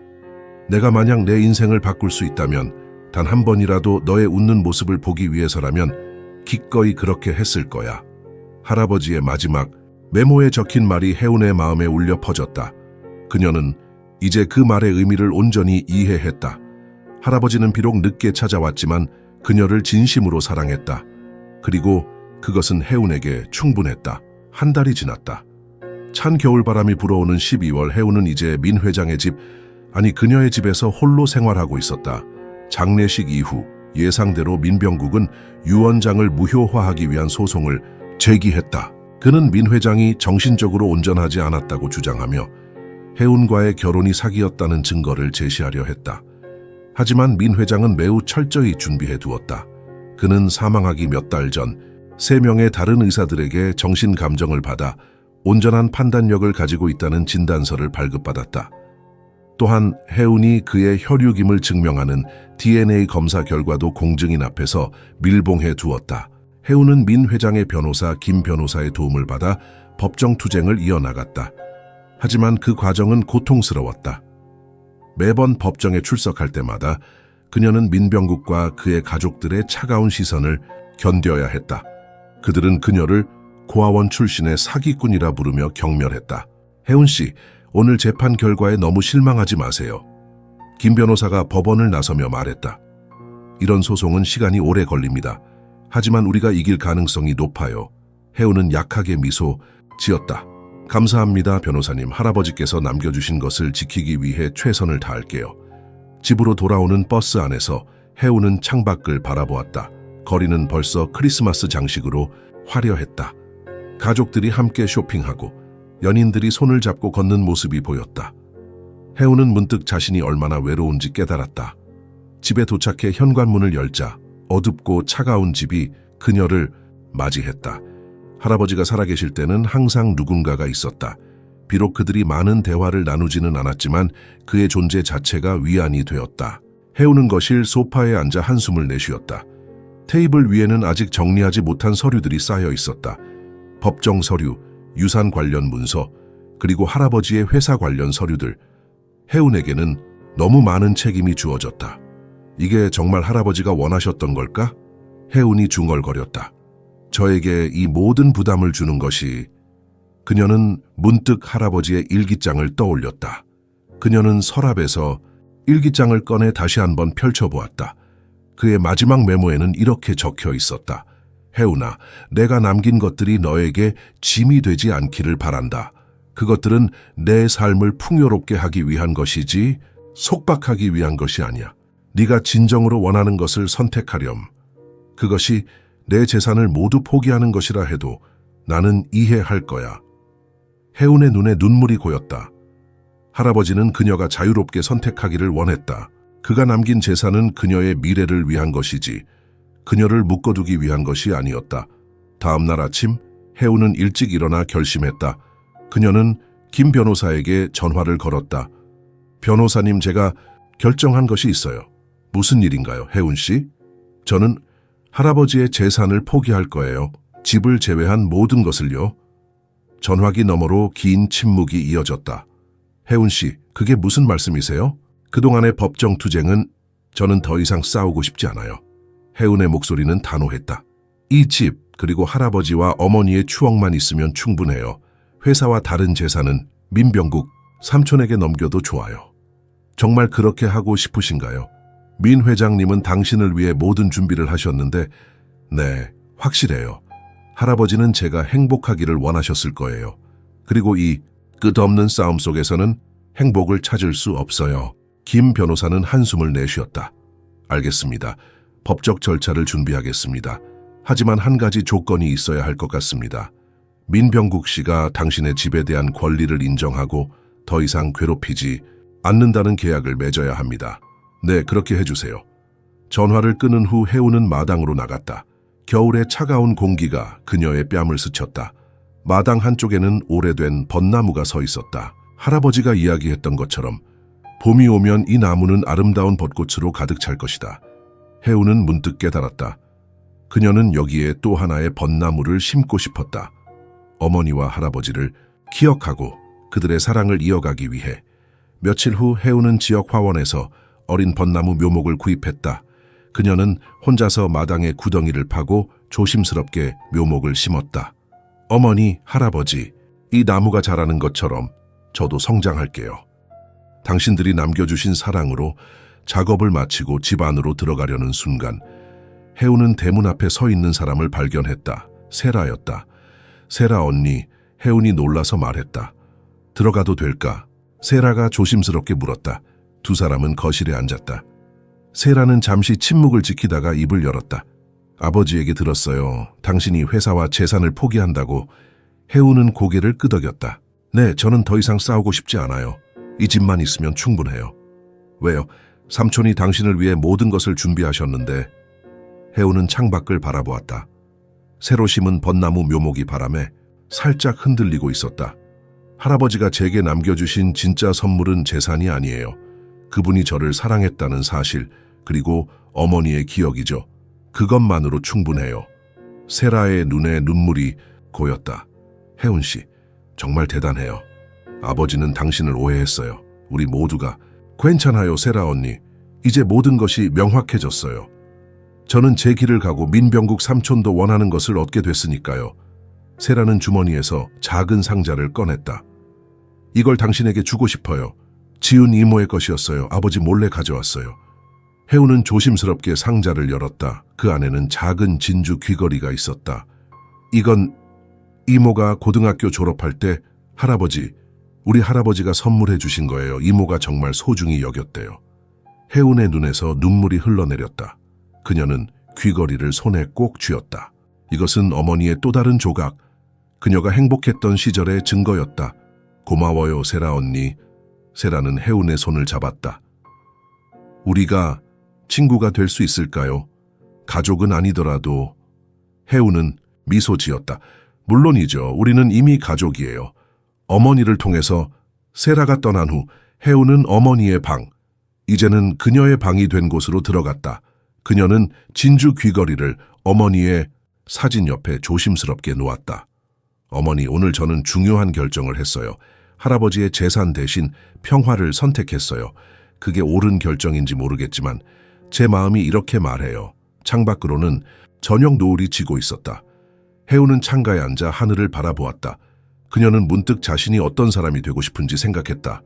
내가 만약 내 인생을 바꿀 수 있다면, 단 한 번이라도 너의 웃는 모습을 보기 위해서라면 기꺼이 그렇게 했을 거야. 할아버지의 마지막 메모에 적힌 말이 해운의 마음에 울려 퍼졌다. 그녀는 이제 그 말의 의미를 온전히 이해했다. 할아버지는 비록 늦게 찾아왔지만 그녀를 진심으로 사랑했다. 그리고 그것은 해운에게 충분했다. 한 달이 지났다. 찬 겨울바람이 불어오는 12월, 해운은 이제 민 회장의 집, 아니 그녀의 집에서 홀로 생활하고 있었다. 장례식 이후 예상대로 민병국은 유언장을 무효화하기 위한 소송을 제기했다. 그는 민 회장이 정신적으로 온전하지 않았다고 주장하며 해운과의 결혼이 사기였다는 증거를 제시하려 했다. 하지만 민 회장은 매우 철저히 준비해 두었다. 그는 사망하기 몇 달 전 3명의 다른 의사들에게 정신감정을 받아 온전한 판단력을 가지고 있다는 진단서를 발급받았다. 또한 해운이 그의 혈육임을 증명하는 DNA 검사 결과도 공증인 앞에서 밀봉해 두었다. 해운은 민 회장의 변호사 김 변호사의 도움을 받아 법정 투쟁을 이어나갔다. 하지만 그 과정은 고통스러웠다. 매번 법정에 출석할 때마다 그녀는 민병국과 그의 가족들의 차가운 시선을 견뎌야 했다. 그들은 그녀를 고아원 출신의 사기꾼이라 부르며 경멸했다. 해운 씨, 오늘 재판 결과에 너무 실망하지 마세요. 김 변호사가 법원을 나서며 말했다. 이런 소송은 시간이 오래 걸립니다. 하지만 우리가 이길 가능성이 높아요. 해운은 약하게 미소 지었다. 감사합니다, 변호사님. 할아버지께서 남겨주신 것을 지키기 위해 최선을 다할게요. 집으로 돌아오는 버스 안에서 해운은 창밖을 바라보았다. 거리는 벌써 크리스마스 장식으로 화려했다. 가족들이 함께 쇼핑하고 연인들이 손을 잡고 걷는 모습이 보였다. 해우는 문득 자신이 얼마나 외로운지 깨달았다. 집에 도착해 현관문을 열자 어둡고 차가운 집이 그녀를 맞이했다. 할아버지가 살아계실 때는 항상 누군가가 있었다. 비록 그들이 많은 대화를 나누지는 않았지만 그의 존재 자체가 위안이 되었다. 해우는 거실 소파에 앉아 한숨을 내쉬었다. 테이블 위에는 아직 정리하지 못한 서류들이 쌓여 있었다. 법정 서류, 유산 관련 문서, 그리고 할아버지의 회사 관련 서류들. 해운에게는 너무 많은 책임이 주어졌다. 이게 정말 할아버지가 원하셨던 걸까? 해운이 중얼거렸다. 저에게 이 모든 부담을 주는 것이... 그녀는 문득 할아버지의 일기장을 떠올렸다. 그녀는 서랍에서 일기장을 꺼내 다시 한번 펼쳐보았다. 그의 마지막 메모에는 이렇게 적혀 있었다. 해운아, 내가 남긴 것들이 너에게 짐이 되지 않기를 바란다. 그것들은 내 삶을 풍요롭게 하기 위한 것이지 속박하기 위한 것이 아니야. 네가 진정으로 원하는 것을 선택하렴. 그것이 내 재산을 모두 포기하는 것이라 해도 나는 이해할 거야. 해운의 눈에 눈물이 고였다. 할아버지는 그녀가 자유롭게 선택하기를 원했다. 그가 남긴 재산은 그녀의 미래를 위한 것이지 그녀를 묶어두기 위한 것이 아니었다. 다음 날 아침 해운은 일찍 일어나 결심했다. 그녀는 김 변호사에게 전화를 걸었다. 변호사님, 제가 결정한 것이 있어요. 무슨 일인가요, 해운 씨? 저는 할아버지의 재산을 포기할 거예요. 집을 제외한 모든 것을요. 전화기 너머로 긴 침묵이 이어졌다. 해운 씨, 그게 무슨 말씀이세요? 그동안의 법정 투쟁은 저는 더 이상 싸우고 싶지 않아요. 해운의 목소리는 단호했다. 이 집, 그리고 할아버지와 어머니의 추억만 있으면 충분해요. 회사와 다른 재산은 민병국 삼촌에게 넘겨도 좋아요. 정말 그렇게 하고 싶으신가요? 민 회장님은 당신을 위해 모든 준비를 하셨는데, 네, 확실해요. 할아버지는 제가 행복하기를 원하셨을 거예요. 그리고 이 끝없는 싸움 속에서는 행복을 찾을 수 없어요. 김 변호사는 한숨을 내쉬었다. 알겠습니다. 법적 절차를 준비하겠습니다. 하지만 한 가지 조건이 있어야 할 것 같습니다. 민병국 씨가 당신의 집에 대한 권리를 인정하고 더 이상 괴롭히지 않는다는 계약을 맺어야 합니다. 네, 그렇게 해주세요. 전화를 끊은 후 해우는 마당으로 나갔다. 겨울의 차가운 공기가 그녀의 뺨을 스쳤다. 마당 한쪽에는 오래된 벚나무가 서 있었다. 할아버지가 이야기했던 것처럼 봄이 오면 이 나무는 아름다운 벚꽃으로 가득 찰 것이다. 해우는 문득 깨달았다. 그녀는 여기에 또 하나의 벚나무를 심고 싶었다. 어머니와 할아버지를 기억하고 그들의 사랑을 이어가기 위해. 며칠 후 해우는 지역 화원에서 어린 벚나무 묘목을 구입했다. 그녀는 혼자서 마당에 구덩이를 파고 조심스럽게 묘목을 심었다. 어머니, 할아버지, 이 나무가 자라는 것처럼 저도 성장할게요. 당신들이 남겨주신 사랑으로 작업을 마치고 집 안으로 들어가려는 순간 해우는 대문 앞에 서 있는 사람을 발견했다. 세라였다. 세라 언니, 해운이 놀라서 말했다. 들어가도 될까? 세라가 조심스럽게 물었다. 두 사람은 거실에 앉았다. 세라는 잠시 침묵을 지키다가 입을 열었다. 아버지에게 들었어요. 당신이 회사와 재산을 포기한다고. 해우는 고개를 끄덕였다. 네, 저는 더 이상 싸우고 싶지 않아요. 이 집만 있으면 충분해요. 왜요? 삼촌이 당신을 위해 모든 것을 준비하셨는데. 해우는 창밖을 바라보았다. 새로 심은 벚나무 묘목이 바람에 살짝 흔들리고 있었다. 할아버지가 제게 남겨주신 진짜 선물은 재산이 아니에요. 그분이 저를 사랑했다는 사실, 그리고 어머니의 기억이죠. 그것만으로 충분해요. 세라의 눈에 눈물이 고였다. 해운 씨, 정말 대단해요. 아버지는 당신을 오해했어요. 우리 모두가. 괜찮아요, 세라 언니. 이제 모든 것이 명확해졌어요. 저는 제 길을 가고 민병국 삼촌도 원하는 것을 얻게 됐으니까요. 세라는 주머니에서 작은 상자를 꺼냈다. 이걸 당신에게 주고 싶어요. 지은 이모의 것이었어요. 아버지 몰래 가져왔어요. 해우는 조심스럽게 상자를 열었다. 그 안에는 작은 진주 귀걸이가 있었다. 이건 이모가 고등학교 졸업할 때 우리 할아버지가 선물해 주신 거예요. 이모가 정말 소중히 여겼대요. 해운의 눈에서 눈물이 흘러내렸다. 그녀는 귀걸이를 손에 꼭 쥐었다. 이것은 어머니의 또 다른 조각, 그녀가 행복했던 시절의 증거였다. 고마워요, 세라 언니. 세라는 혜운의 손을 잡았다. 우리가 친구가 될 수 있을까요? 가족은 아니더라도. 혜운은 미소 지었다. 물론이죠. 우리는 이미 가족이에요. 어머니를 통해서 세라가 떠난 후 혜운은 어머니의 방, 이제는 그녀의 방이 된 곳으로 들어갔다. 그녀는 진주 귀걸이를 어머니의 사진 옆에 조심스럽게 놓았다. 어머니, 오늘 저는 중요한 결정을 했어요. 할아버지의 재산 대신 평화를 선택했어요. 그게 옳은 결정인지 모르겠지만 제 마음이 이렇게 말해요. 창밖으로는 저녁 노을이 지고 있었다. 혜운은 창가에 앉아 하늘을 바라보았다. 그녀는 문득 자신이 어떤 사람이 되고 싶은지 생각했다.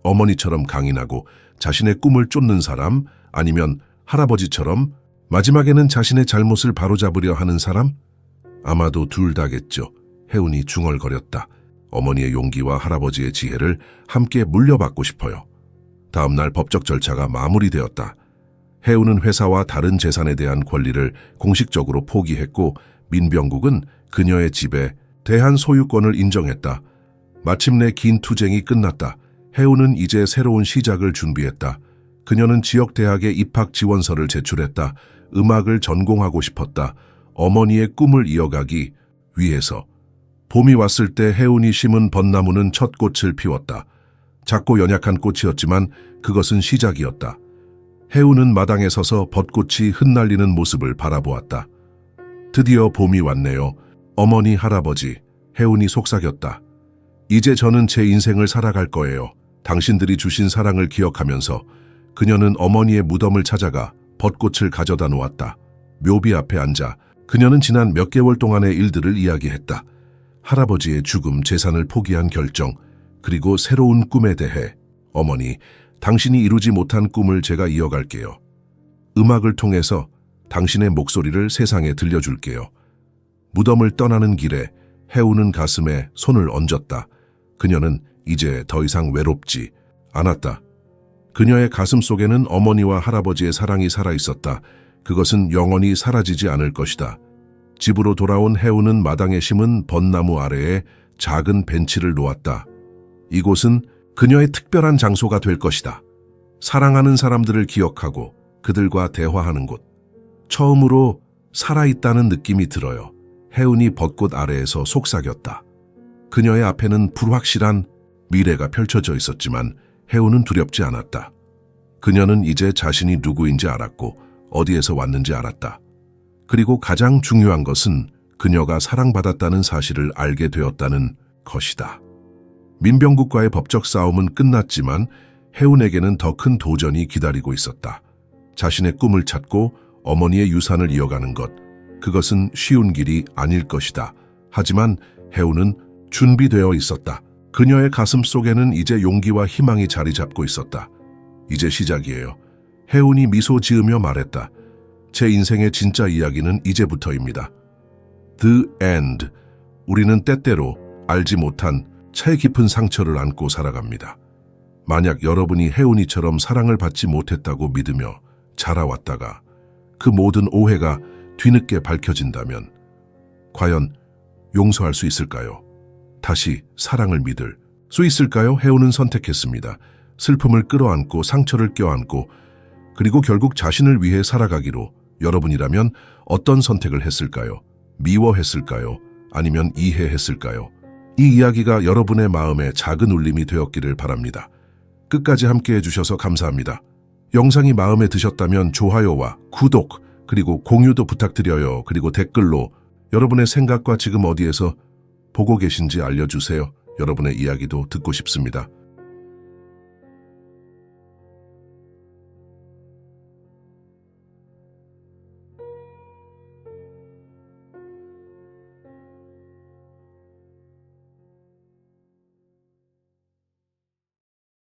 어머니처럼 강인하고 자신의 꿈을 쫓는 사람, 아니면 할아버지처럼 마지막에는 자신의 잘못을 바로잡으려 하는 사람? 아마도 둘 다겠죠. 혜운이 중얼거렸다. 어머니의 용기와 할아버지의 지혜를 함께 물려받고 싶어요. 다음 날 법적 절차가 마무리되었다. 혜운은 회사와 다른 재산에 대한 권리를 공식적으로 포기했고 민병국은 그녀의 집에 대한 소유권을 인정했다. 마침내 긴 투쟁이 끝났다. 혜운은 이제 새로운 시작을 준비했다. 그녀는 지역 대학에 입학 지원서를 제출했다. 음악을 전공하고 싶었다. 어머니의 꿈을 이어가기 위해서. 봄이 왔을 때 혜운이 심은 벚나무는 첫 꽃을 피웠다. 작고 연약한 꽃이었지만 그것은 시작이었다. 혜운은 마당에 서서 벚꽃이 흩날리는 모습을 바라보았다. 드디어 봄이 왔네요. 어머니, 할아버지, 혜운이 속삭였다. 이제 저는 제 인생을 살아갈 거예요. 당신들이 주신 사랑을 기억하면서. 그녀는 어머니의 무덤을 찾아가 벚꽃을 가져다 놓았다. 묘비 앞에 앉아 그녀는 지난 몇 개월 동안의 일들을 이야기했다. 할아버지의 죽음, 재산을 포기한 결정, 그리고 새로운 꿈에 대해. 어머니, 당신이 이루지 못한 꿈을 제가 이어갈게요. 음악을 통해서 당신의 목소리를 세상에 들려줄게요. 무덤을 떠나는 길에 혜운은 가슴에 손을 얹었다. 그녀는 이제 더 이상 외롭지 않았다. 그녀의 가슴 속에는 어머니와 할아버지의 사랑이 살아있었다. 그것은 영원히 사라지지 않을 것이다. 집으로 돌아온 혜운은 마당에 심은 벚나무 아래에 작은 벤치를 놓았다. 이곳은 그녀의 특별한 장소가 될 것이다. 사랑하는 사람들을 기억하고 그들과 대화하는 곳. 처음으로 살아있다는 느낌이 들어요. 혜운이 벚꽃 아래에서 속삭였다. 그녀의 앞에는 불확실한 미래가 펼쳐져 있었지만 혜운은 두렵지 않았다. 그녀는 이제 자신이 누구인지 알았고 어디에서 왔는지 알았다. 그리고 가장 중요한 것은 그녀가 사랑받았다는 사실을 알게 되었다는 것이다. 민병국과의 법적 싸움은 끝났지만 혜운에게는 더 큰 도전이 기다리고 있었다. 자신의 꿈을 찾고 어머니의 유산을 이어가는 것. 그것은 쉬운 길이 아닐 것이다. 하지만 혜운은 준비되어 있었다. 그녀의 가슴 속에는 이제 용기와 희망이 자리 잡고 있었다. 이제 시작이에요. 혜운이 미소 지으며 말했다. 제 인생의 진짜 이야기는 이제부터입니다. The end. 우리는 때때로 알지 못한 채 깊은 상처를 안고 살아갑니다. 만약 여러분이 혜운이처럼 사랑을 받지 못했다고 믿으며 자라왔다가 그 모든 오해가 뒤늦게 밝혀진다면 과연 용서할 수 있을까요? 다시 사랑을 믿을 수 있을까요? 혜운은 선택했습니다. 슬픔을 끌어안고 상처를 껴안고 그리고 결국 자신을 위해 살아가기로. 여러분이라면 어떤 선택을 했을까요? 미워했을까요? 아니면 이해했을까요? 이 이야기가 여러분의 마음에 작은 울림이 되었기를 바랍니다. 끝까지 함께해 주셔서 감사합니다. 영상이 마음에 드셨다면 좋아요와 구독, 그리고 공유도 부탁드려요. 그리고 댓글로 여러분의 생각과 지금 어디에서 보고 계신지 알려주세요. 여러분의 이야기도 듣고 싶습니다.